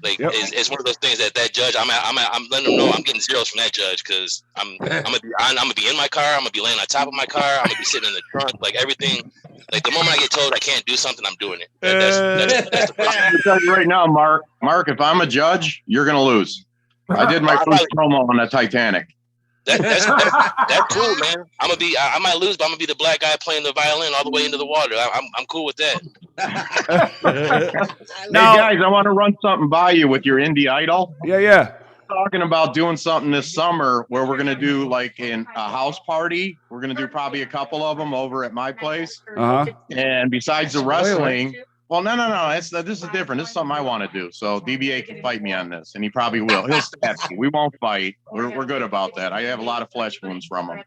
It's one of those things that judge, I'm letting them know I'm getting zeros from that judge because I'm gonna be in my car, I'm gonna be laying on top of my car, I'm gonna be sitting in the trunk, like everything. Like the moment I get told I can't do something, I'm doing it. That's the first I'm gonna tell you right now, Mark. Mark, if I'm a judge, you're gonna lose. I did my first promo on the Titanic. That's cool, man. I might lose, but I'm gonna be the black guy playing the violin all the way into the water. I'm cool with that. Now, hey guys, I want to run something by you with your indie idol. Yeah. Talking about doing something this summer where we're gonna do like a house party. We're gonna do probably a couple of them over at my place. And besides the wrestling. Well, no. This is different. This is something I want to do. So DBA can fight me on this, and he probably will. He'll stab me. We won't fight. We're good about that. I have a lot of flesh wounds from him.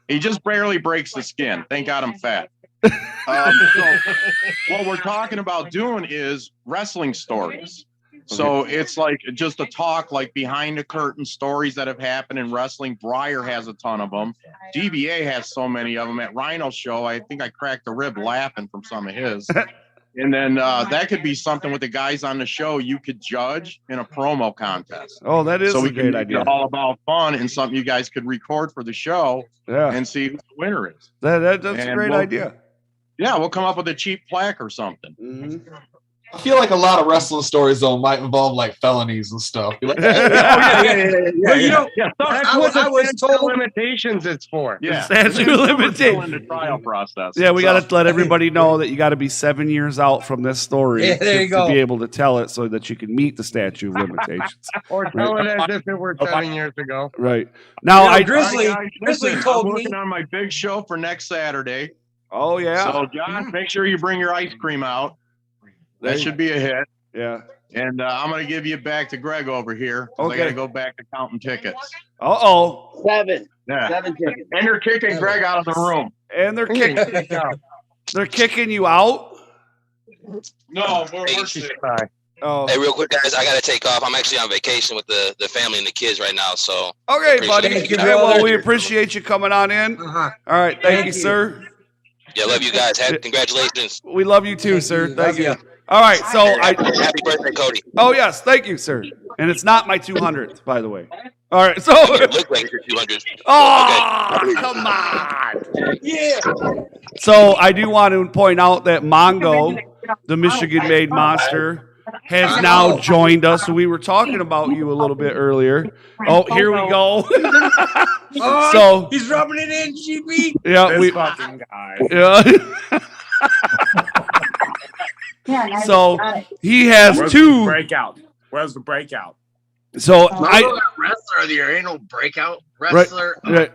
He just barely breaks the skin. Thank God I'm fat. So what we're talking about doing is wrestling stories. So it's like just a talk like behind the curtain stories that have happened in wrestling. Breyer has a ton of them. DBA has so many of them. At Rhino's show, I think I cracked a rib laughing from some of his. And then that could be something with the guys on the show you could judge in a promo contest. Oh, that is a great idea. It's all about fun and something you guys could record for the show and see who the winner is. That's a great idea. Yeah, we'll come up with a cheap plaque or something. Mm-hmm. I feel like a lot of wrestling stories though might involve like felonies and stuff. Like, I was told limitations it's for. Yeah, statute of limitations. In the trial process. Yeah, we got to let everybody know that you got to be 7 years out from this story to be able to tell it, so that you can meet the statute of limitations. Or tell it as if it were 7 years ago. Right now, Grizzly told I'm me working on my big show for next Saturday. Oh yeah. So John, make sure you bring your ice cream out. That should be a hit. Yeah. And I'm going to give you back to Greg over here. Okay. I got to go back to counting tickets. Uh-oh. 7. Yeah. 7 tickets. And they're kicking Greg out of the room. And they're kicking they're kicking you out? No, we're sitting. Oh. Hey, real quick, guys, I got to take off. I'm actually on vacation with the family and the kids right now. So okay, buddy. Well, we appreciate you coming on in. All right. Thank you, sir. Yeah, love you guys. Congratulations. We love you too, sir. Thank you. All right, so happy birthday, Cody. Oh yes, thank you, sir. And it's not my 200th, by the way. All right, so it looks like it's your 200th. Oh, okay. Come on. Yeah. So I do want to point out that Mongo, the Michigan-made monster, has now joined us. We were talking about you a little bit earlier. Oh, here we go. Oh, So he's rubbing it in, Sheepy. yeah, This we. fucking guy. Yeah. So he has Where's two. The breakout. Where's the breakout? So wrestler of the year. Ain't no breakout. Wrestler. Right.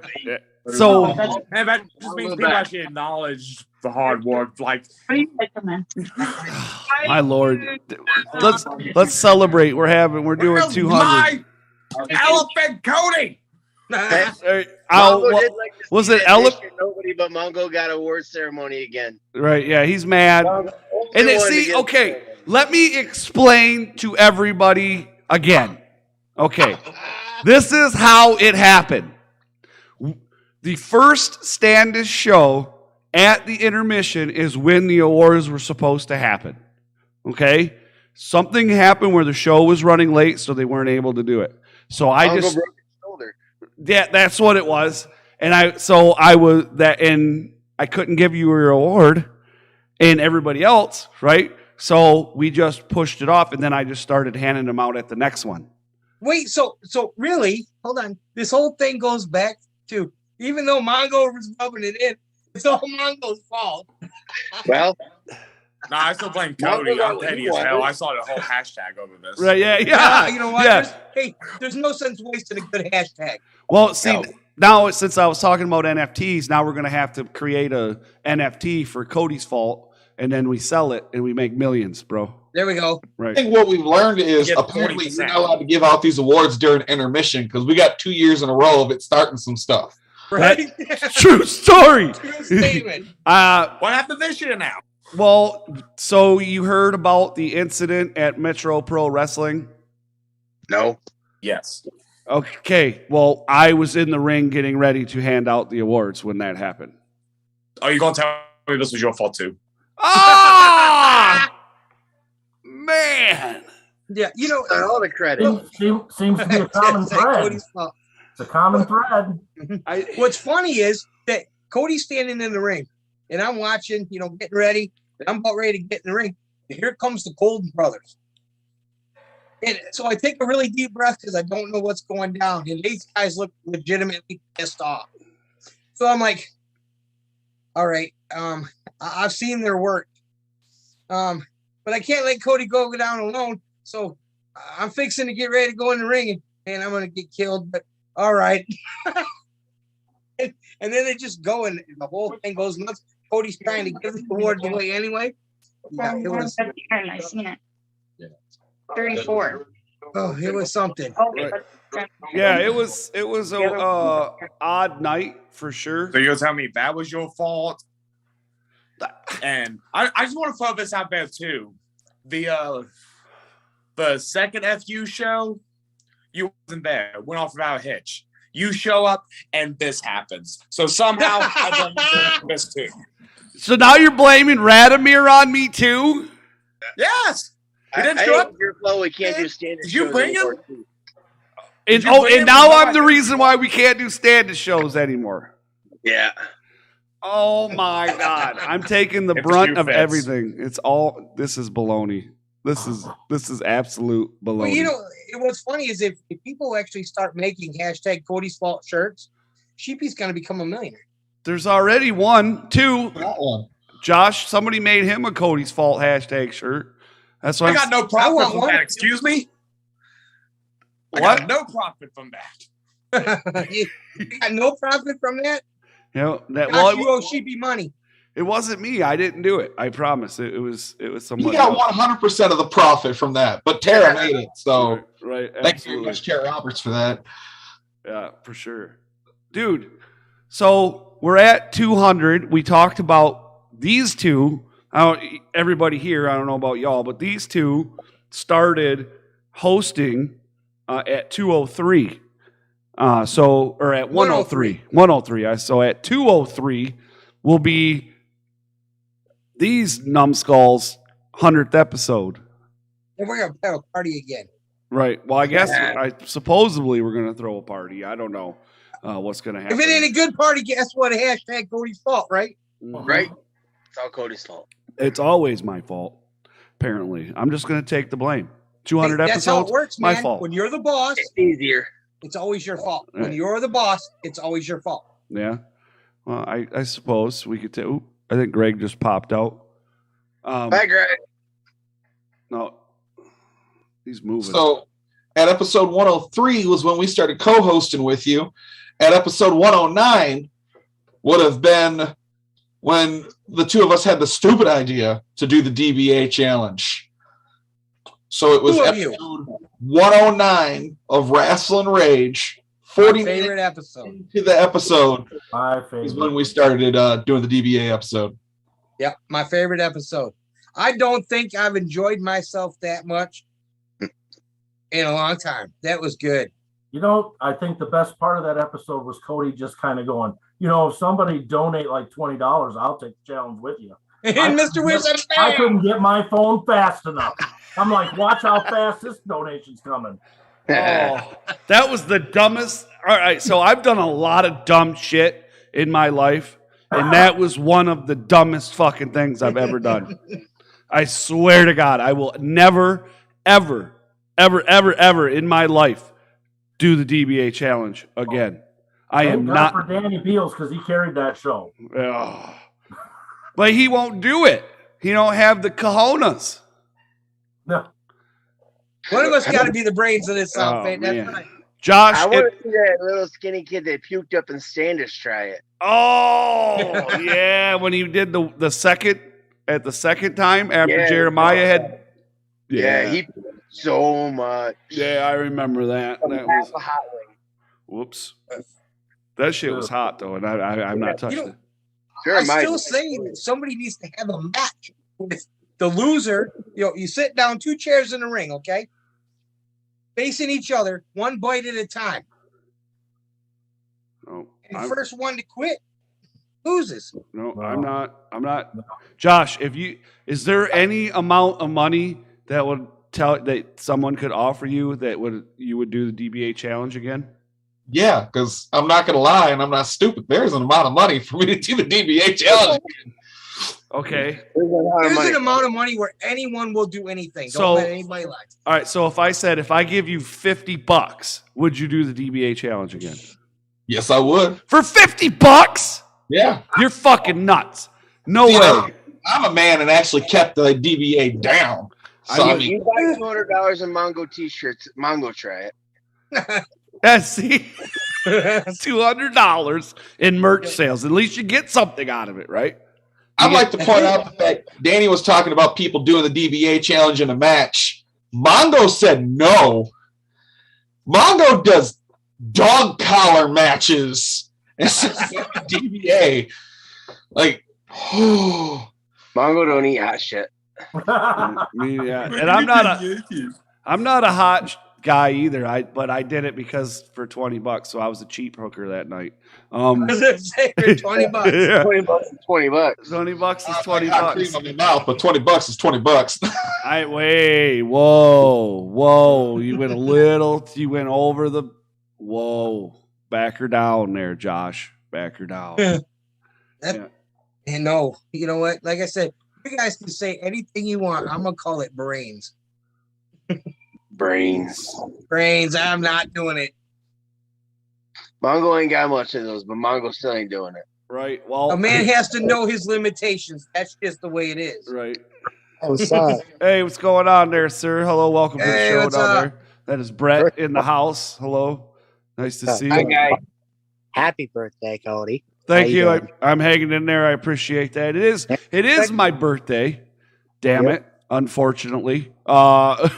So And that just means people actually acknowledge the hard work. Like, my lord, let's celebrate. We're doing 200. my elephant Cody. Was it elephant? Nobody but Mongo got award ceremony again. Right, yeah, he's mad. Okay, let me explain to everybody again. Okay, this is how it happened. The first Standish show at the intermission is when the awards were supposed to happen. Okay? Something happened where the show was running late, so they weren't able to do it. So I Mongo just... broke his shoulder. Yeah, that's what it was. And I couldn't give you your award and everybody else, right? So we just pushed it off, and then I just started handing them out at the next one. Wait, so really, hold on. This whole thing goes back to, even though Mongo was rubbing it in, it's all Mongo's fault. Well, no, I still blame Cody. I'm petty as hell. I saw the whole hashtag over this. Right, yeah. You know what? Yeah. There's no sense wasting a good hashtag. Well, see, now since I was talking about NFTs, now we're going to have to create a NFT for Cody's fault, and then we sell it, and we make millions, bro. There we go. Right. I think what we've learned is apparently you're not allowed to give out these awards during intermission because we got 2 years in a row of it starting some stuff. Right? True story. True statement. What happened this year now? Well, so you heard about the incident at Metro Pro Wrestling? No. Yes. Okay. Well, I was in the ring getting ready to hand out the awards when that happened. Are you going to tell me this was your fault too? Ah! Man. Yeah, you know, all the credit. Seems to be a common thread. Cody's fault. It's a common thread. What's funny is that Cody's standing in the ring, and I'm watching, getting ready. And I'm about ready to get in the ring. And here comes the Golden Brothers. And so I take a really deep breath because I don't know what's going down. And these guys look legitimately pissed off. So I'm like, all right, I've seen their work. But I can't let Cody go down alone. So I'm fixing to get ready to go in the ring, and I'm going to get killed. But all right. And then they just go, and the whole thing goes nuts. Cody's trying to give the award away anyway. Yeah, it was. I seen it. 34. Oh, it was something. Right. Yeah, it was a odd night for sure. So you're telling me that was your fault? And I just want to throw this out there too. The second FU show, you wasn't there. Went off without a hitch. You show up and this happens. So somehow I blame you for this too. So now you're blaming Radomir on me too? Yes. He didn't I show up. Your flow, we can't do standard. Did you bring him? And now I'm the reason why we can't do stand-up shows anymore. Yeah. Oh my God! I'm taking the brunt of everything. This is baloney. This is absolute baloney. Well, what's funny is if people actually start making hashtag Cody's Fault shirts, Sheepy's going to become a millionaire. There's already one, two. Josh, somebody made him a Cody's Fault hashtag shirt. That's why I got no profit from that. Excuse me. I got no profit from that. You got no profit from that? You owe Sheepy money. It wasn't me. I didn't do it. I promise. It was somebody. He got 100% of the profit from that, but Tara made it. So right. Thanks very much, Tara Roberts, for that. Yeah, for sure, dude. So we're at 200. We talked about these two. Everybody here, I don't know about y'all, but these two started hosting at 203. Or at 103. 103. So at 203 will be these numbskulls' 100th episode. And we're going to have a party again. Right. Well, I guess supposedly we're going to throw a party. I don't know what's going to happen. If it ain't a good party, guess what? Hashtag Cody's Fault, right? Right. It's all Cody's fault. It's always my fault. Apparently, I'm just going to take the blame. 200 That's how episodes. it works, my man. fault. When you're the boss, It's easier. it's always your fault. Right. When you're the boss, it's always your fault. Yeah. Well, I suppose we could take. I think Greg just popped out. Bye, Greg. No, he's moving. So at episode 103 was when we started co-hosting with you. At episode 109 would have been when the two of us had the stupid idea to do the DBA challenge. So it was episode 109 of Rasslin Rage. 40 favorite episode. To the episode My favorite. is when we started doing the DBA episode. Yep, my favorite episode. I don't think I've enjoyed myself that much in a long time. That was good. You know, I think the best part of that episode was Cody just kind of going, you know, if somebody donate like $20, I'll take the challenge with you. And Mr. Wilson, I couldn't get my phone fast enough. I'm like, watch how fast this donation's coming. Oh, that was the dumbest. All right, so I've done a lot of dumb shit in my life, and that was one of the dumbest fucking things I've ever done. I swear to God, I will never, ever, ever, ever, ever in my life do the DBA challenge again. I am not for Danny Beals because he carried that show. Ugh. But he won't do it. He don't have the cojones. No. One of us got to be the brains of this Oh, outfit. That's man. right. Josh, I want to see that little skinny kid that puked up in Sanders try it. Oh, yeah, when he did the second at the second time after Yeah, Jeremiah had. Yeah, he puked so much. Yeah, I remember that. That was. A hot wing. Whoops. That shit was hot though, and I'm not touching it. I'm still saying that somebody needs to have a match with the loser. You know, you sit down 2 chairs in the ring, okay? Facing each other, 1 bite at a time. Oh, And the first one to quit loses. No, I'm not. Josh, is there any amount of money that would tell that someone could offer you that you would do the DBA challenge again? Yeah, because I'm not going to lie and I'm not stupid. There's an amount of money for me to do the DBA challenge. Okay. There's an amount of money where anyone will do anything. Don't let anybody lie. All right, so if I give you $50, would you do the DBA challenge again? Yes, I would. For $50? Yeah. You're fucking nuts. No way. I'm a man and actually kept the DBA down. So, I mean, You buy $200 in Mongo t-shirts, Mongo try it. Yeah, see? $200 in merch sales. At least you get something out of it, right? I'd like to point out the fact Danny was talking about people doing the DBA challenge in a match. Mongo said no. Mongo does dog collar matches instead of DBA. Like, Mongo don't eat hot shit. Yeah. And I'm not a hot guy either. But I did it because for $20, so I was a cheap hooker that night. For $20. Yeah. $20 is $20. $20 is $20. Cream on my mouth, but $20 is $20. Whoa. You went over the, whoa. Back her down there, Josh. Back her down. And no, you know what? Like I said, you guys can say anything you want. I'm going to call it brains. Brains. I'm not doing it. Mongo ain't got much of those, but Mongo still ain't doing it. Right. Well, A man has to know his limitations. That's just the way it is. Right. Hey, what's going on there, sir? Hello, welcome to the Hey, show what's down up? there. That is Brett in the house. Hello. Nice to see you. Hi, guys. Happy birthday, Cody. Thank How you. doing? I'm hanging in there. I appreciate that. It is my birthday. Damn it. Unfortunately. I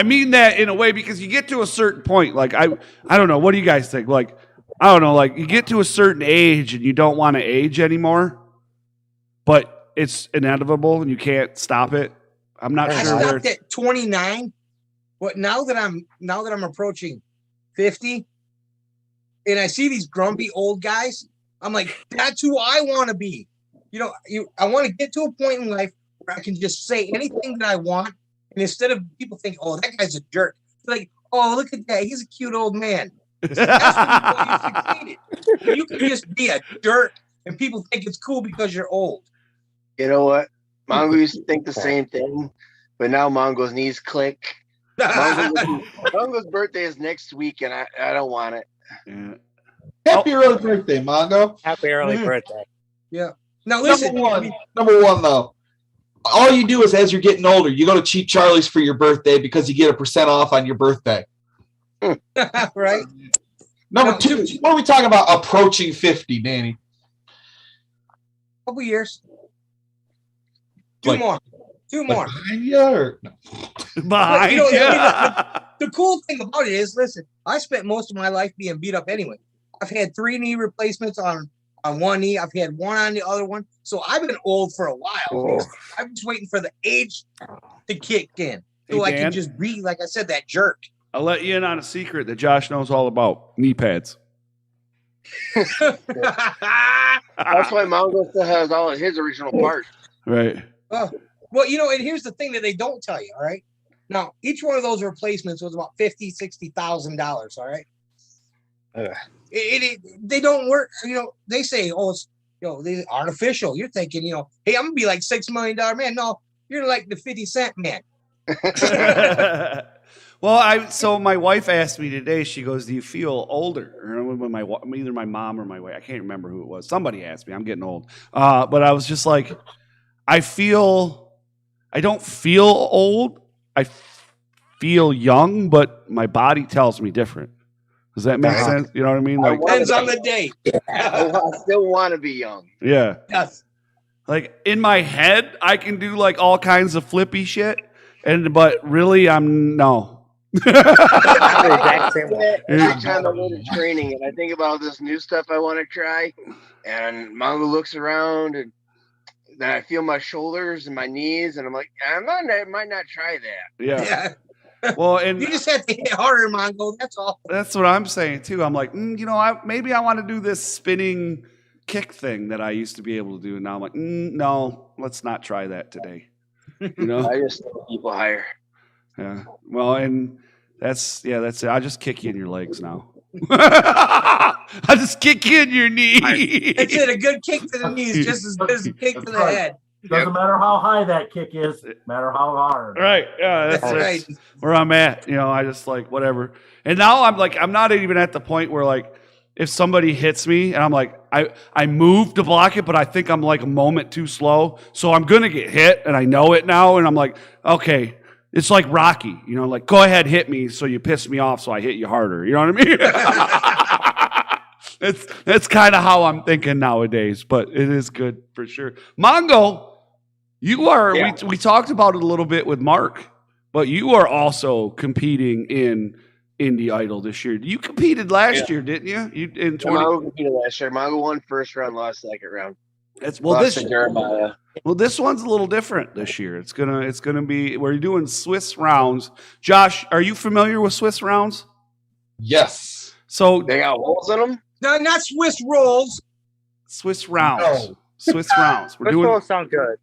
mean that in a way because you get to a certain point. Like I don't know. What do you guys think? Like, I don't know. Like you get to a certain age and you don't want to age anymore, but it's inevitable and you can't stop it. I'm not I sure. stopped at 29, but now that I'm approaching 50, and I see these grumpy old guys, I'm like, that's who I want to be. You know, I want to get to a point in life where I can just say anything that I want, and instead of people think, oh, that guy's a jerk, they're like, oh, look at that, he's a cute old man. That's when you succeeded. You can just be a jerk, and people think it's cool because you're old. You know what? Mongo used to think the same thing, but now Mongo's knees click. Mongo's birthday is next week, and I don't want it. Yeah. Happy early birthday, Mongo. Happy early birthday. Yeah. Now listen, number one though. All you do is as you're getting older, you go to Cheap Charlie's for your birthday because you get 1% off on your birthday. Right. Number two, what are we talking about? Approaching 50, Danny. Couple years. Two more. Behind you or no? But, you know, the cool thing about it is, listen, I spent most of my life being beat up anyway. I've had 3 knee replacements on one knee. I've had 1 on the other one. So I've been old for a while. I'm just waiting for the age to kick in. So Hey, I Dan? can just be, like I said, that jerk. I'll let you in on a secret that Josh knows all about: knee pads. That's why Mongo still has all of his original parts. Right. Well, you know, and here's the thing that they don't tell you, all right? Now, each one of those replacements was about $50,000-$60,000, all right? They don't work. You know, they say, oh, it's, you know, they artificial. You're thinking, you know, hey, I'm gonna be like $6 million man. No, you're like the 50 Cent man. Well, so my wife asked me today. She goes, "Do you feel older?" Or when either my mom or my wife, I can't remember who it was. Somebody asked me. I'm getting old, but I was just like, I don't feel old. I feel young, but my body tells me different. Does that make sense? You know what I mean? Like, Depends on the day. I still want to be young. yeah. Yes. Like in my head, I can do like all kinds of flippy shit, but really, no. Every time I go to training and I think about this new stuff I want to try, and Mongo looks around, and then I feel my shoulders and my knees, and I'm like, I might not try that. Yeah. Well, and you just have to hit harder, Mongo. That's all. That's what I'm saying too. I'm like, you know, maybe I want to do this spinning kick thing that I used to be able to do, and now I'm like, no, let's not try that today. You know, I just throw people higher. Yeah. Well, and that's it. I just kick you in your legs now. I just kick you in your knee. That's it. A good kick to the knees, just as good as a kick to the head. Doesn't matter how high that kick is, matter how hard. Right. Yeah, that's where I'm at. You know, I just like whatever. And now I'm not even at the point where like if somebody hits me and I'm like, I move to block it, but I think I'm like a moment too slow. So I'm gonna get hit and I know it now, and I'm like, okay. It's like Rocky, you know, like, go ahead, hit me so you piss me off so I hit you harder. You know what I mean? That's kind of how I'm thinking nowadays, but it is good for sure. Mongo, you are, we talked about it a little bit with Mark, but you are also competing in Indie Idol this year. You competed last year, didn't you? Mongo competed last year. Mongo won first round, lost second round. This one's a little different this year. It's gonna be, we're doing Swiss rounds. Josh, are you familiar with Swiss rounds? Yes. So they got holes in them? No, not Swiss rolls. Swiss rounds. No. Swiss rounds. Swiss rolls sound good.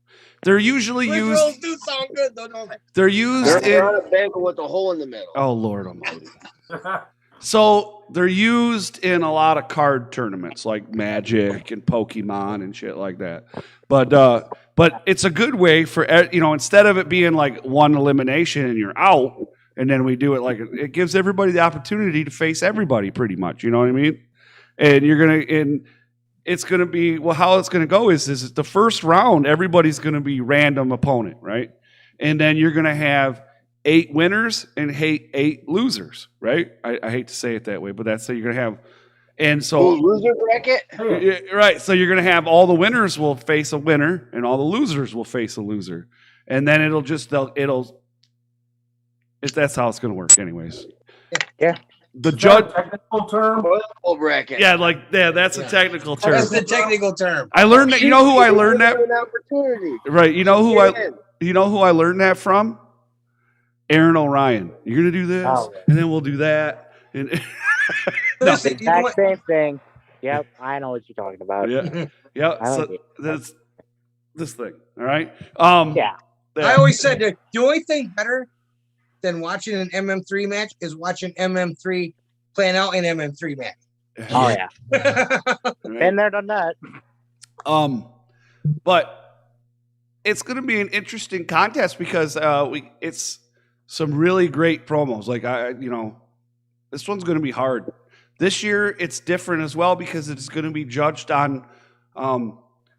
They're usually Swiss used. rolls do sound good, though, don't they? They're used They're on a bank with a hole in the middle. Oh Lord Almighty. So they're used in a lot of card tournaments like Magic and Pokemon and shit like that. But it's a good way for, you know, instead of it being like one elimination and you're out, and then we do it like, it gives everybody the opportunity to face everybody pretty much. You know what I mean? And it's going to be, well, how it's going to go is the first round, everybody's going to be random opponent, right? And then you're going to have 8 winners and 8 losers, right? I hate to say it that way, but that's how you're going to have. And so loser bracket, right? So you're going to have all the winners will face a winner, and all the losers will face a loser, and then that's how it's going to work, anyways. Yeah. The judge technical term. Bracket. Yeah, that's a technical term. That's the technical term. I learned that. You know who I learned that? Opportunity. Right. You know who I learned that from? Aaron O'Ryan. You're gonna do this, and then we'll do that. And Listen, exact same thing. Yep, I know what you're talking about. Yeah. So that's this thing. All right. Yeah. I always said that the only thing better than watching an MM3 match is watching MM3 playing out an MM3 match. Oh yeah. Been there, done that. But it's going to be an interesting contest because it's some really great promos. Like this one's going to be hard. This year it's different as well because it's going to be judged on.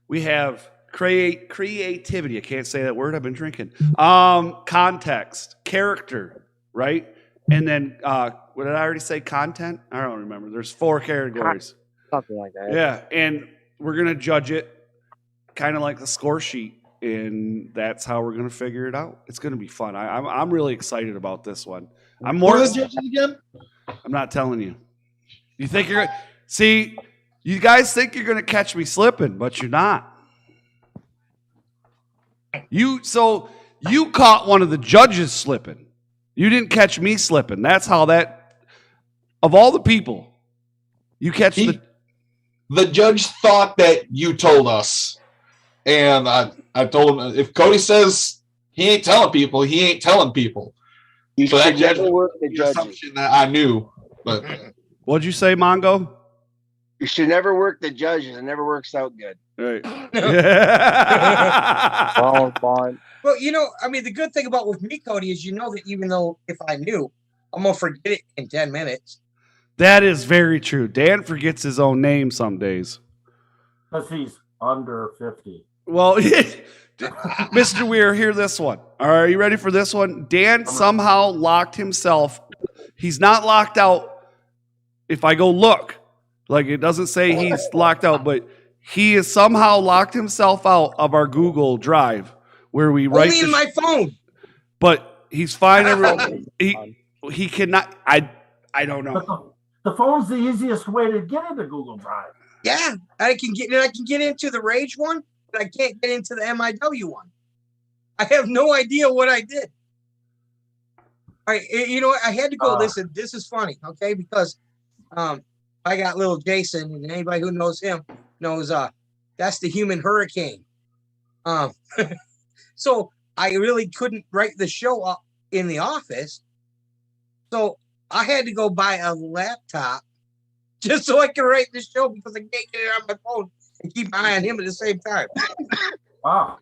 We have creativity. I can't say that word. I've been drinking. Context, character, right? And then what did I already say? Content? I don't remember. There's 4 categories. Something like that. Yeah, and we're gonna judge it kind of like the score sheet, and that's how we're gonna figure it out. It's gonna be fun. I'm really excited about this one. I'm more. What are the judges again? I'm not telling you. You think you're gonna see? You guys think you're gonna catch me slipping, but you're not. You caught one of the judges slipping. You didn't catch me slipping. That's how that. Of all the people, you catch the judge thought that you told us, and I told him if Cody says he ain't telling people, he ain't telling people. So that judge was the assumption that I knew. But what'd you say, Mongo? You should never work the judges. It never works out good. Right. Well, I mean, the good thing about with me, Cody, is that even though if I knew, I'm gonna forget it in 10 minutes. That is very true. Dan forgets his own name some days. Because he's under 50. Well, Mr. Weir, hear this one. Are you ready for this one? Dan somehow locked himself. He's not locked out. If I go look, like it doesn't say he's locked out, but he has somehow locked himself out of our Google Drive where we write. Only in my phone. But he's fine. He cannot. I don't know. The phone's the easiest way to get into Google Drive. Yeah, I can get into the Rage one, but I can't get into the MIW one. I have no idea what I did. All right, I had to go. Listen, this is funny, okay? Because I got little Jason, and anybody who knows him knows that's the human hurricane. So I really couldn't write the show up in the office. So I had to go buy a laptop just so I could write the show because I can't get it on my phone and keep an eye on him at the same time. Wow.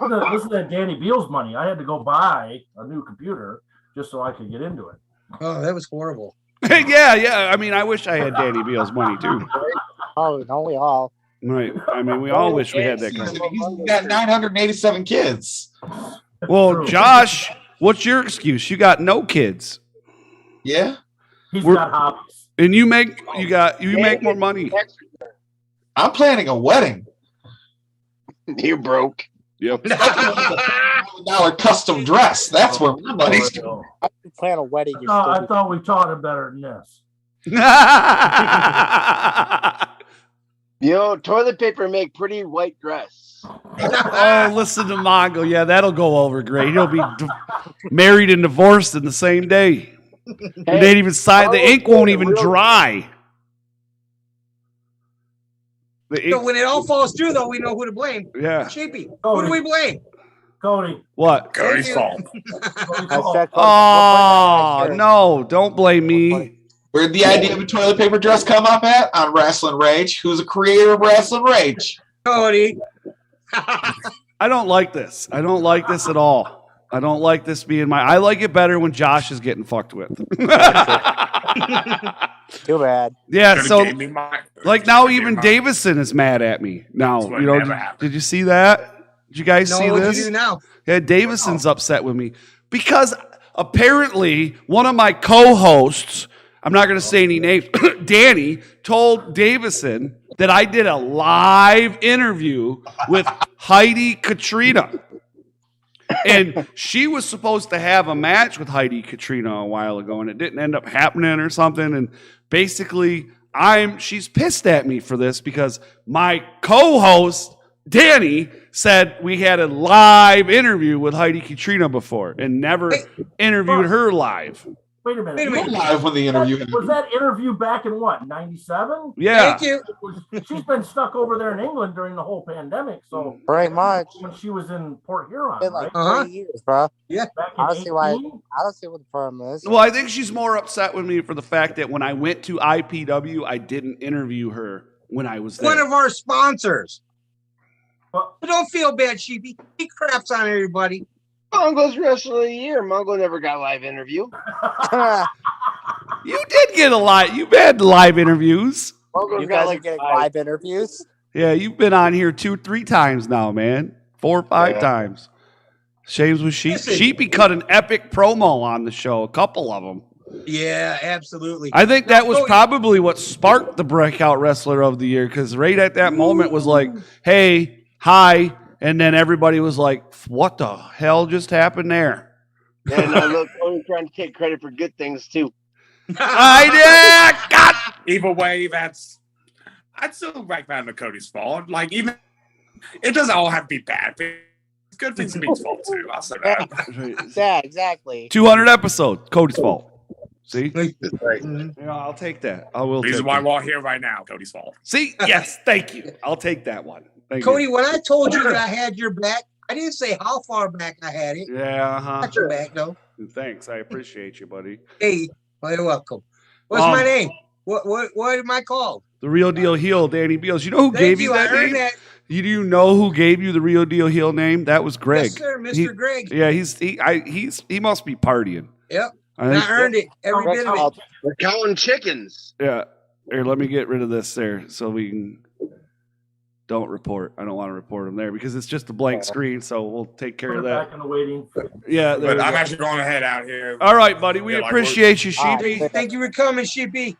Listen to Danny Beal's money. I had to go buy a new computer just so I could get into it. Oh, that was horrible. Yeah. I mean, I wish I had Danny Beal's money too. Oh, don't we all? Right. I mean, we all wish we had that kind. He's got 987 kids. Well, Josh, what's your excuse? You got no kids. Yeah. He's got hobbies. And you make more money. I'm planning a wedding. You broke. Yep. $1,000 custom dress. That's where my money's going. I plan a wedding. I thought we taught him better than this. Toilet paper make pretty white dress. Oh, listen to Mongo. Yeah, that'll go over great. He'll be married and divorced in the same day. They ain't even sign. The ink won't even dry. So when it all falls through, though, we know who to blame. Yeah. Sheepy. Who do we blame? Cody. What? Cody's fault. Oh, no. Don't blame me. Where'd the idea of a toilet paper dress come up at? On Rasslin Rage. Who's a creator of Rasslin Rage? Cody. I don't like this. I don't like this at all. I don't like this being I like it better when Josh is getting fucked with. Too bad. Yeah, so like now even Davison is mad at me. Now, did you see that? Did you guys see what'd this? you do now? Yeah, Davison's upset with me because apparently one of my co-hosts, I'm not going to say any names, Danny, told Davison that I did a live interview with Heidi Katrina. And she was supposed to have a match with Heidi Katrina a while ago, and it didn't end up happening or something. And basically, she's pissed at me for this because my co-host, Danny, said we had a live interview with Heidi Katrina before and never interviewed her live. Wait a minute. You were live when the interview was that interview back in what, 97? Yeah. Thank you. She's been stuck over there in England during the whole pandemic. So pretty much when she was in Port Huron, been like right? 3 years, bro. Yeah. Back in I don't see why. 18? I don't see what the problem is. Well, I think she's more upset with me for the fact that when I went to IPW, I didn't interview her when I was there. One of our sponsors. So don't feel bad, Sheepy. He craps on everybody. Mongo's Wrestler of the Year. Mongo never got a live interview. You did get a lot. You've had live interviews. Mongo's You got guys are like getting 5. live interviews? Yeah, you've been on here 2-3 times now, man. 4 or 5 Yeah. times. Shames with Sheep. Listen. Sheepy cut an epic promo on the show, a couple of them. Yeah, absolutely. I think that was Cody- probably what sparked the breakout wrestler of the year, because right at that moment was like, hey, hi, and then everybody was like, what the hell just happened there? And look, Cody's trying to take credit for good things too. I did. God. Either way, I'd still write that to Cody's fault. Like, even it doesn't all have to be bad. It's good things to be his fault too. I'll say that. Yeah, exactly. 200 episodes, Cody's fault. See? That's right. Yeah, I'll take that. I will Reason take why that. we're all here right now, Cody's fault. See? Yes, thank you. I'll take that one. Thank Cody, you. when I told you that I had your back, I didn't say how far back I had it. Yeah, Got your back, though. Thanks. I appreciate you, buddy. Hey, well, you're welcome. What's my name? What am I called? The Real Deal Heel, Danny Beals. You know who Thank gave you. you I that earned name? that. You do know who gave you the Real Deal Heel name? That was Greg. Yes, sir, Mr. Greg. Yeah, he must be partying. Yep. I And think- I earned it. Every bit of it. We're counting chickens. Yeah. Here, let me get rid of this there so we can. Don't report. I don't want to report them there because it's just a blank screen, so we'll take care Put of it that. back in the waiting. Yeah, there But we I'm go. actually going to head out here. All right, buddy. We Yeah, like appreciate you, All Sheepy. right. Thank you for coming, Sheepy.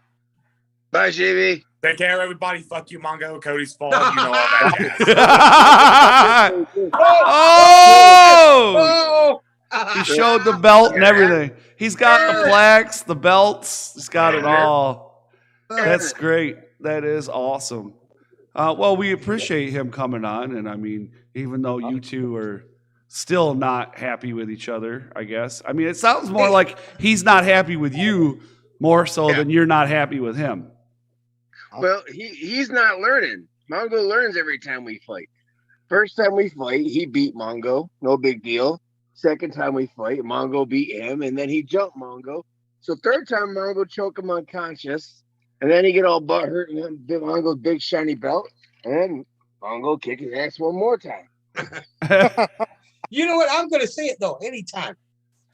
Bye, JB. Take care, everybody. Fuck you, Mongo. Cody's fault. You know all that. Oh! Oh! He showed the belt and everything. He's got the plaques, the belts. He's got it all. That's great. That is awesome. Well, we appreciate him coming on. And I mean, even though you two are still not happy with each other, I guess. I mean, it sounds more like he's not happy with you more so than you're not happy with him. Well, he's not learning. Mongo learns every time we fight. First time we fight, he beat Mongo. No big deal. Second time we fight, Mongo beat him, and then he jumped Mongo. So third time, Mongo choked him unconscious, and then he get all butthurt and then bit Mongo's big shiny belt, and then Mongo kick his ass one more time. You know what? I'm going to say it, though. Anytime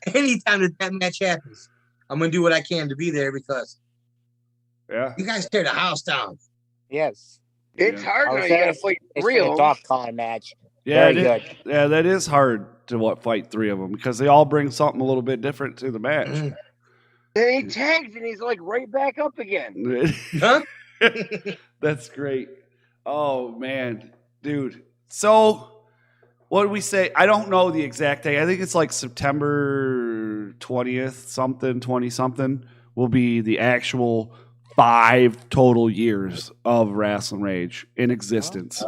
that match happens, I'm going to do what I can to be there because you guys tear the house down. Yes. It's hard I now. was You got to saying fight it's three a of them. dog calling match. Yeah, Very good. Yeah, that is hard to fight 3 of them because they all bring something a little bit different to the match. Then he tags and he's like right back up again. Huh? That's great. Oh man, dude. So what did we say? I don't know the exact day. I think it's like September 20th, something, 20 something will be the actual 5 total years of Rasslin Rage in existence.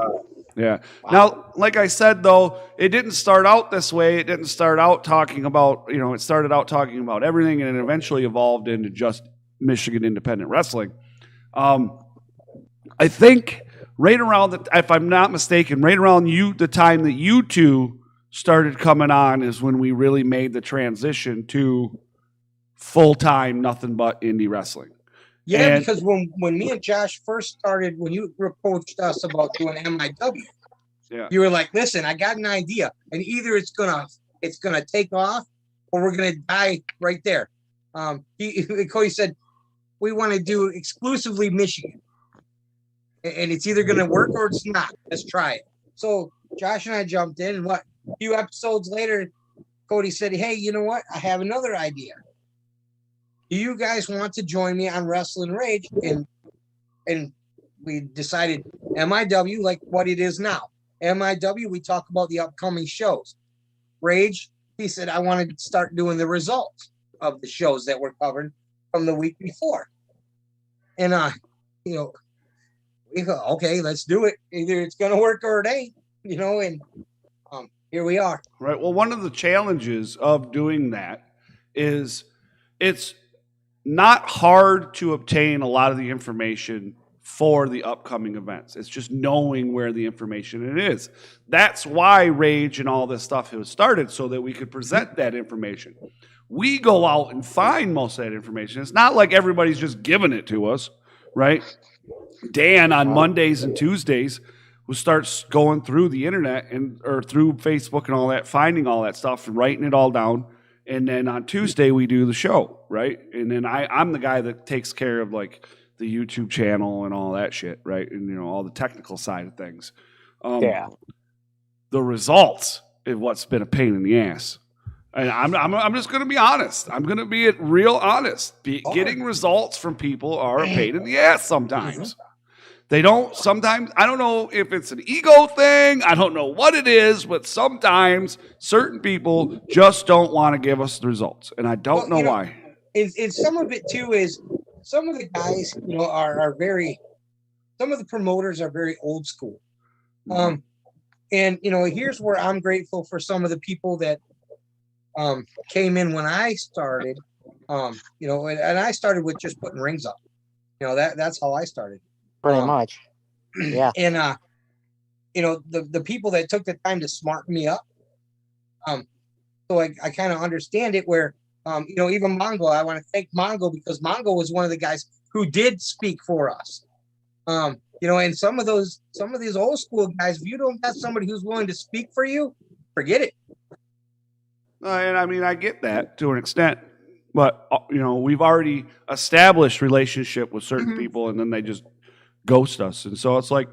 Yeah. Wow. Now, like I said, though, it didn't start out this way. It didn't start out talking about, it started out talking about everything and it eventually evolved into just Michigan independent wrestling. I think right around, if I'm not mistaken, right around the time that you two started coming on is when we really made the transition to full-time, nothing but indie wrestling. Yeah, And- because when me and Josh first started, when you approached us about doing MIW, Yeah. you were like, "Listen, I got an idea, and either it's gonna take off, or we're gonna die right there." Cody said, "We want to do exclusively Michigan, and it's either gonna work or it's not. Let's try it." So Josh and I jumped in, and a few episodes later, Cody said, "Hey, you know what? I have another idea. Do you guys want to join me on Rasslin Rage?" And we decided MIW, like what it is now. MIW, we talk about the upcoming shows. Rage, he said, I want to start doing the results of the shows that were covered from the week before. And we go, okay, let's do it. Either it's gonna work or it ain't, and here we are. Right. Well, one of the challenges of doing that is it's not hard to obtain a lot of the information for the upcoming events. It's just knowing where the information is. That's why Rage and all this stuff was started, so that we could present that information. We go out and find most of that information. It's not like everybody's just giving it to us, right? Dan on Mondays and Tuesdays who starts going through the internet or through Facebook and all that, finding all that stuff and writing it all down. And then on Tuesday we do the show, right? And then I'm the guy that takes care of like the YouTube channel and all that shit, right? And all the technical side of things. Yeah. The results is what's been a pain in the ass. And I'm just going to be honest. I'm going to be real honest. Getting results from people are a pain in the ass sometimes. They don't sometimes. I don't know if it's an ego thing. I don't know what it is, but sometimes certain people just don't want to give us the results, and I don't know why. And some of it too is some of the guys, are very. Some of the promoters are very old school. And here's where I'm grateful for some of the people that came in when I started. And I started with just putting rings up. That's how I started. Pretty much. Yeah. And the people that took the time to smarten me up. So I kind of understand it where even Mongo, I want to thank Mongo because Mongo was one of the guys who did speak for us. And some of these old school guys, if you don't have somebody who's willing to speak for you, forget it. And I mean, I get that to an extent, but we've already established relationship with certain people, and then they just ghost us. And so it's like,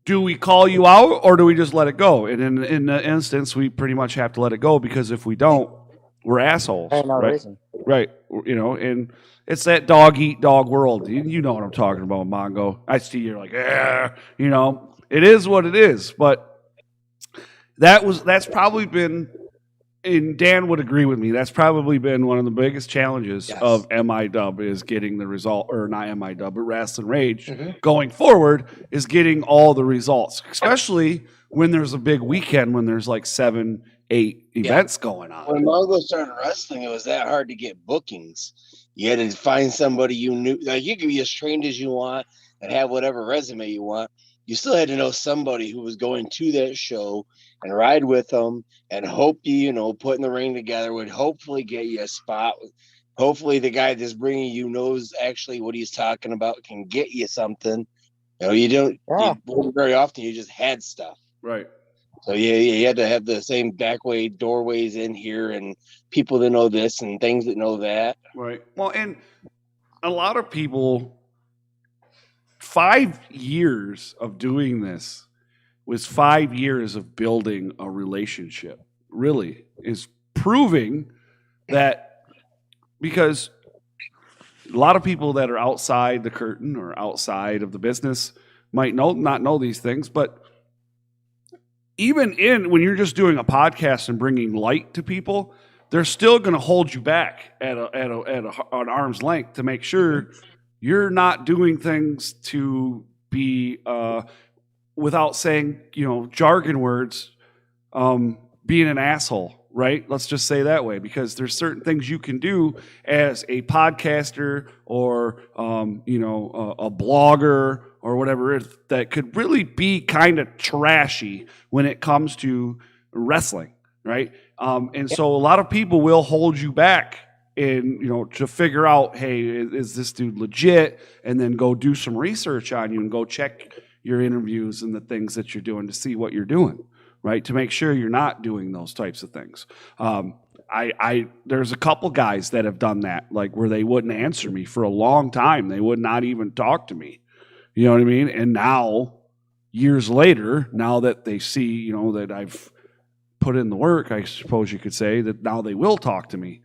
do we call you out or do we just let it go? And in the instance, we pretty much have to let it go because if we don't, we're assholes. Right? Reason. Right. And it's that dog eat dog world. You know what I'm talking about, Mongo. I see you're like, it is what it is. But that's probably been, and Dan would agree with me, that's probably been one of the biggest challenges of MIW is getting the result, or not MIW, but Rasslin Rage going forward is getting all the results, especially when there's a big weekend when there's like 7-8 events going on. When Mongo started wrestling, it was that hard to get bookings. You had to find somebody you knew. Like you could be as trained as you want and have whatever resume you want. You still had to know somebody who was going to that show and ride with them and hope putting the ring together would hopefully get you a spot. Hopefully the guy that's bringing you knows actually what he's talking about, can get you something. You very often you just had stuff. Right. So you had to have the same back way doorways in here and people that know this and things that know that. Right. Well, and a lot of people, 5 years of doing this was 5 years of building a relationship, really, is proving that, because a lot of people that are outside the curtain or outside of the business might not know these things, but even when you're just doing a podcast and bringing light to people, they're still going to hold you back at an arm's length to make sure you're not doing things to be without saying, jargon words, being an asshole, right? Let's just say that way, because there's certain things you can do as a podcaster or, a blogger or whatever it is that could really be kind of trashy when it comes to wrestling, right? And so a lot of people will hold you back and, to figure out, hey, is this dude legit? And then go do some research on you and go check your interviews and the things that you're doing to see what you're doing, right? To make sure you're not doing those types of things. There's a couple guys that have done that, like where they wouldn't answer me for a long time. They would not even talk to me. You know what I mean? And now, years later, now that they see, that I've put in the work, I suppose you could say, that now they will talk to me.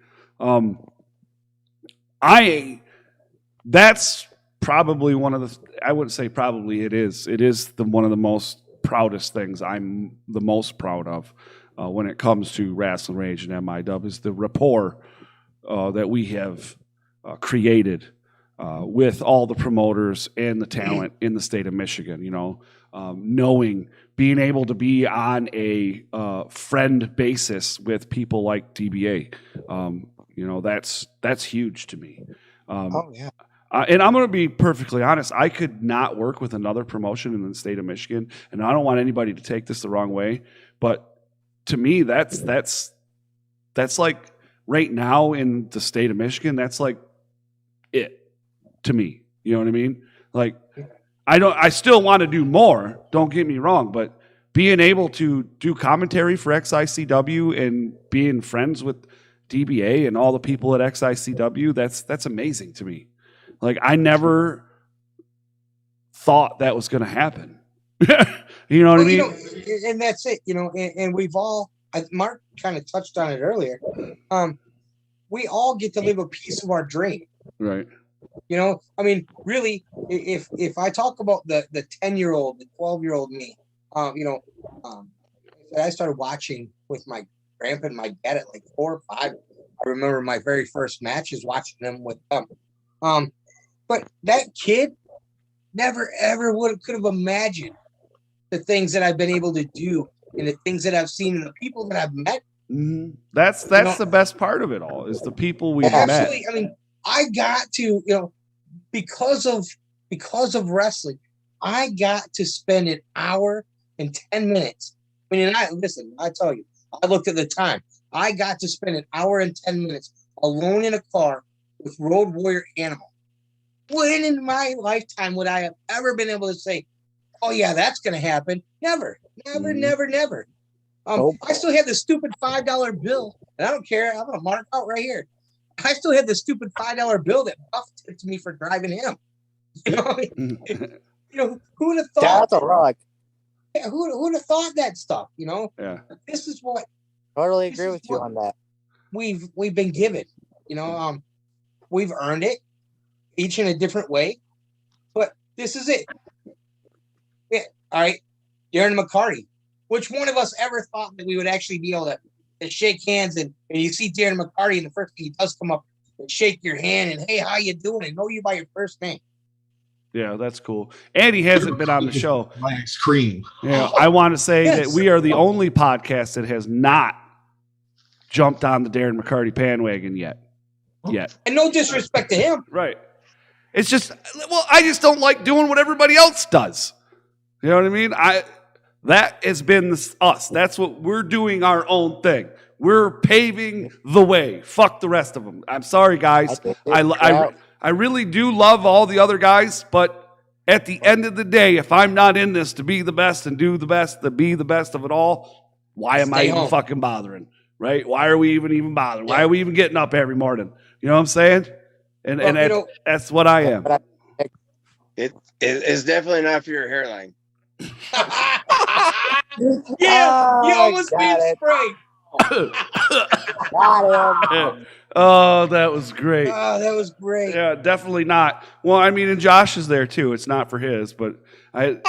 That's probably one of the, I wouldn't say probably, it is one of the most proudest things I'm the most proud of when it comes to Rasslin Rage and MIW is the rapport that we have created with all the promoters and the talent in the state of Michigan. Being able to be on a friend basis with people like DBA, that's huge to me. And I'm going to be perfectly honest. I could not work with another promotion in the state of Michigan, and I don't want anybody to take this the wrong way, but to me, that's like right now in the state of Michigan, that's like it to me. You know what I mean? Like, I still want to do more. Don't get me wrong, but being able to do commentary for XICW and being friends with DBA and all the people at XICW, that's amazing to me. Like, I never thought that was going to happen. You know what I mean? And that's it. And we've all, Mark kind of touched on it earlier. We all get to live a piece of our dream. Right. I mean, really, if I talk about the 10-year-old, the 12-year-old me, I started watching with my grandpa and my dad at like 4 or 5. I remember my very first matches watching them with them. But that kid never ever could have imagined the things that I've been able to do and the things that I've seen and the people that I've met. Mm-hmm. That's the best part of it all, is the people we've met. I mean, I got to, because of wrestling, I got to spend an hour and 10 minutes. I mean, I tell you, I looked at the time. I got to spend an hour and 10 minutes alone in a car with Road Warrior Animal. When in my lifetime would I have ever been able to say, oh yeah, that's going to happen? Never. I still had the stupid $5 bill, and I don't care. I'm going to mark out right here. I still had the stupid $5 bill that Buff tipped me for driving him. Who would have thought? That's a rug. Yeah, who would have thought that stuff? Yeah. This is what. Totally agree with you on that. We've been given. We've earned it, each in a different way. But this is it. Yeah. All right, Darren McCarty. Which one of us ever thought that we would actually be able to shake hands and you see Darren McCarty and the first thing he does come up and shake your hand and, hey, how you doing? And know you by your first name. Yeah, that's cool. And he hasn't been on the show. Ice cream. Yeah, I want to say that we are the only podcast that has not jumped on the Darren McCarty bandwagon yet. And no disrespect to him. Right. It's just, I just don't like doing what everybody else does. You know what I mean? That has been us. That's what we're doing, our own thing. We're paving the way. Fuck the rest of them. I'm sorry, guys. I really do love all the other guys, but at the end of the day, if I'm not in this to be the best and do the best, to be the best of it all, why am I even fucking bothering? Right? Why are we even bothering? Why are we even getting up every morning? You know what I'm saying? And that's what I am. It's definitely not for your hairline. Yeah, you almost being sprayed. Oh, that was great. Oh, that was great. Yeah, definitely not. Well, I mean, and Josh is there too. It's not for his, but I don't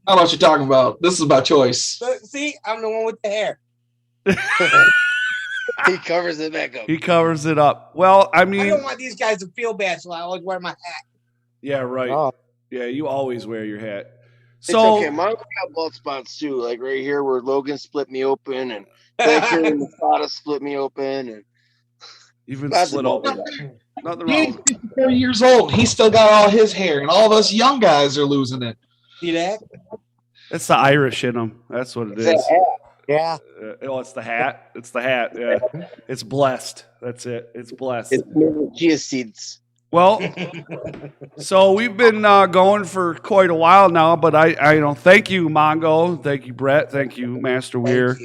know what you're talking about. This is about choice. See, I'm the one with the hair. He covers it back up. He covers it up. Well, I mean, I don't want these guys to feel bad, so I always wear my hat. Yeah, right. Oh. Yeah, you always wear your hat. It's okay. Mine got bald spots too, like right here where Logan split me open, and back here in the Sada split me open, and you've been split open. Nothing wrong. He's 54 years old. He's still got all his hair, and all of us young guys are losing it. See that? It's the Irish in him. That's what it is. Yeah. It's the hat. It's the hat. Yeah. It's blessed. That's it. It's blessed. It's made with chia seeds. Well, so we've been going for quite a while now, but I thank you, Mongo. Thank you, Brett. Thank you, Master Weir.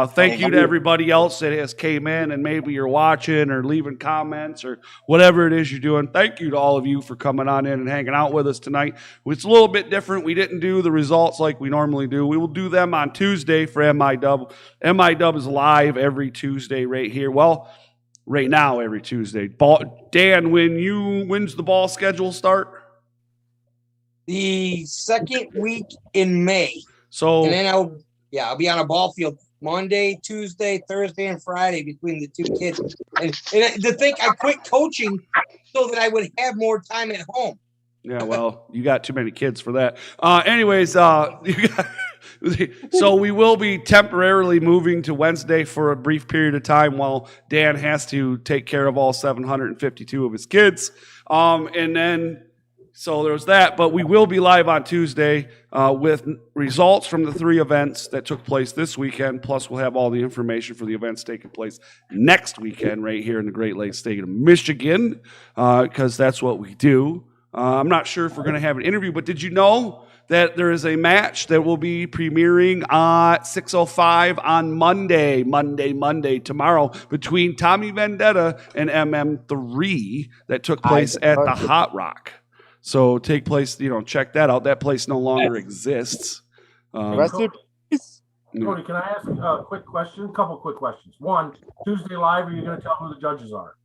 Thank you to everybody else that has came in and maybe you're watching or leaving comments or whatever it is you're doing. Thank you to all of you for coming on in and hanging out with us tonight. It's a little bit different. We didn't do the results like we normally do. We will do them on Tuesday for MIW. MIW is live every Tuesday right here. Well, right now, every Tuesday. Dan, when's the ball schedule start? The second week in May. So, and then I'll be on a ball field Monday, Tuesday, Thursday, and Friday between the two kids. And to think I quit coaching so that I would have more time at home. Yeah, well, you got too many kids for that. So we will be temporarily moving to Wednesday for a brief period of time while Dan has to take care of all 752 of his kids. And then, so there's that. But we will be live on Tuesday with results from the 3 events that took place this weekend. Plus, we'll have all the information for the events taking place next weekend right here in the Great Lakes State of Michigan because that's what we do. I'm not sure if we're going to have an interview, but did you know that there is a match that will be premiering at 6:05 on Monday, tomorrow, between Tommy Vendetta and MM3 that took place at the Hot Rock. So take place, check that out. That place no longer exists. Cody, can I ask a quick question? A couple quick questions. One, Tuesday Live, are you going to tell who the judges are?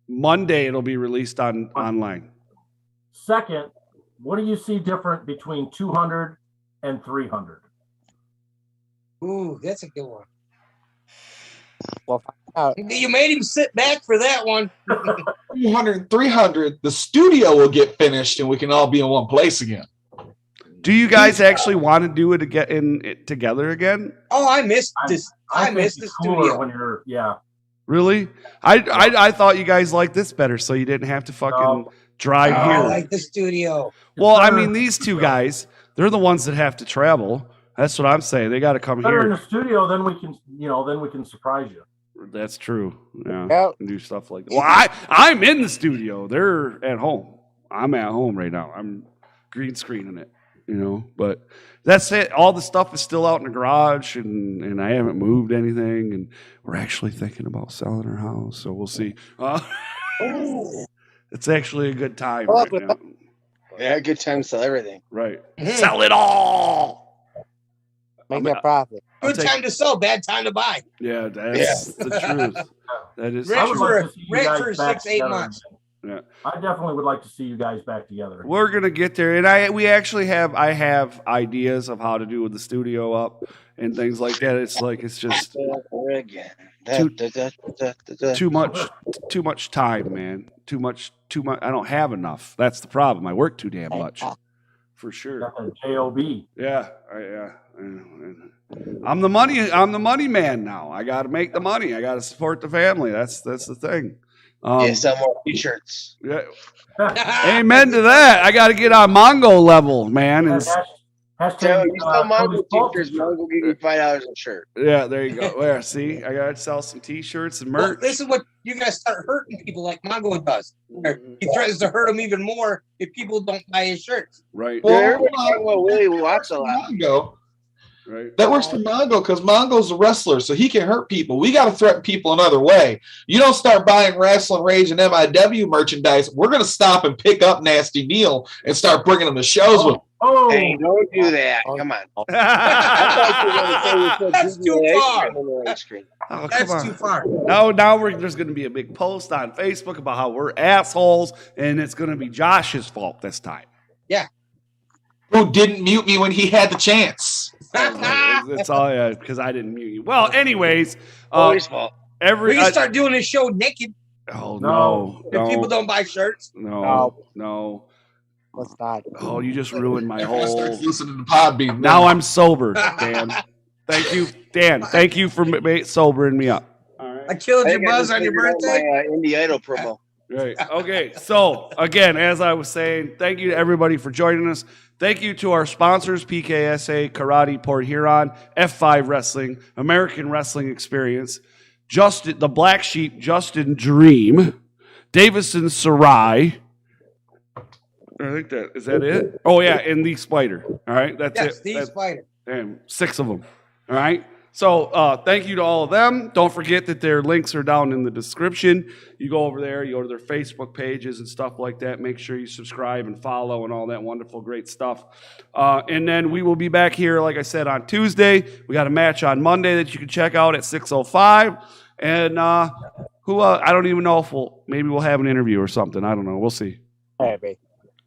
Monday it'll be released online. Second, what do you see different between 200 and 300? Ooh, that's a good one. Well, you made him sit back for that one. 200 and 300, the studio will get finished and we can all be in one place again. Do you guys actually want to do it together again? Oh, I missed this. I missed the studio. When you're, Really? I thought you guys liked this better, so you didn't have to fucking drive here. I like the studio. Well, I mean, these two guys, they're the ones that have to travel. That's what I'm saying. They got to come better in here. the studio, then we can surprise you. That's true. Yeah, do stuff like that. Well, I'm in the studio. They're at home. I'm at home right now. I'm green screening it, But that's it. All the stuff is still out in the garage, and I haven't moved anything. And we're actually thinking about selling our house, so we'll see. It's actually a good time right now. Yeah, good time to sell everything. Right. Sell it all. Make that profit. Good time to sell, bad time to buy. Yeah, that's the truth. That is rent for 6-8 months. Yeah, I definitely would like to see you guys back together. We're gonna get there, and I have ideas of how to do with the studio up and things like that. It's just too much time, man. Too much. I don't have enough. That's the problem. I work too damn much, for sure. JOB. Yeah. I'm the money man now. I got to make the money. I got to support the family. That's the thing. Sell more t-shirts. Yeah. Amen to that. I got to get on Mongo level, man. And so you sell Mongo t-shirts, Mongo will give you $5 a shirt. Yeah, there you go. Where? See, I got to sell some t-shirts and merch. Well, this is what you guys start hurting people like Mongo does. He threatens to hurt them even more if people don't buy his shirts. Right. Well, everybody's talking about Willie Watts a lot. Mongo. Right. That works for Mongo because Mongo's a wrestler, so he can hurt people. We got to threaten people another way. You don't start buying Rasslin Rage and MIW merchandise, we're going to stop and pick up Nasty Neil and start bringing them to shows with. Oh, hey, don't do that. Come on. That's too far. That's too far. Now there's going to be a big post on Facebook about how we're assholes, and it's going to be Josh's fault this time. Yeah. Who didn't mute me when he had the chance? It's all because I didn't mute you. Well, anyways, we can start doing this show naked. Oh no! If people don't buy shirts, no. Let's not. Oh, you just ruined my whole. Listening to Podbean. Now I'm sober, Dan. Thank you, Dan. Thank you for sobering me up. All right. I killed your buzz on your birthday. My Indie Idol promo. Right. Okay. So again, as I was saying, thank you to everybody for joining us. Thank you to our sponsors, PKSA, Karate, Port Huron, F5 Wrestling, American Wrestling Experience, the Blacksheep, Justin Dream, Davison Sarai. I think is that it? Oh, yeah, and the Spyder. All right, that's it. The Spyder. And 6 of them. All right. So thank you to all of them. Don't forget that their links are down in the description. You go over there, you go to their Facebook pages and stuff like that. Make sure you subscribe and follow and all that wonderful, great stuff. And then we will be back here, like I said, on Tuesday. We got a match on Monday that you can check out at 6:05. And I don't even know if maybe we'll have an interview or something. I don't know. We'll see. Maybe.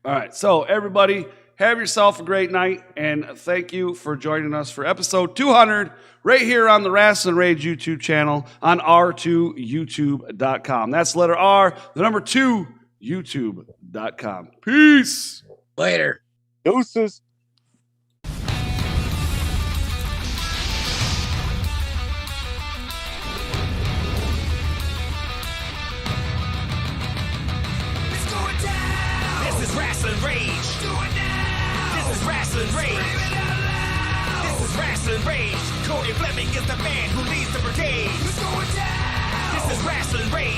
All right. So everybody, have yourself a great night, and thank you for joining us for episode 200 right here on the Rasslin Rage YouTube channel on r2youtube.com. That's letter R, the number 2, youtube.com. Peace. Later. Deuces. This is Rasslin Rage. This is Rasslin Rage. This is Rasslin Rage. Cody Fleming is the man who leads the brigade. This is Rasslin Rage.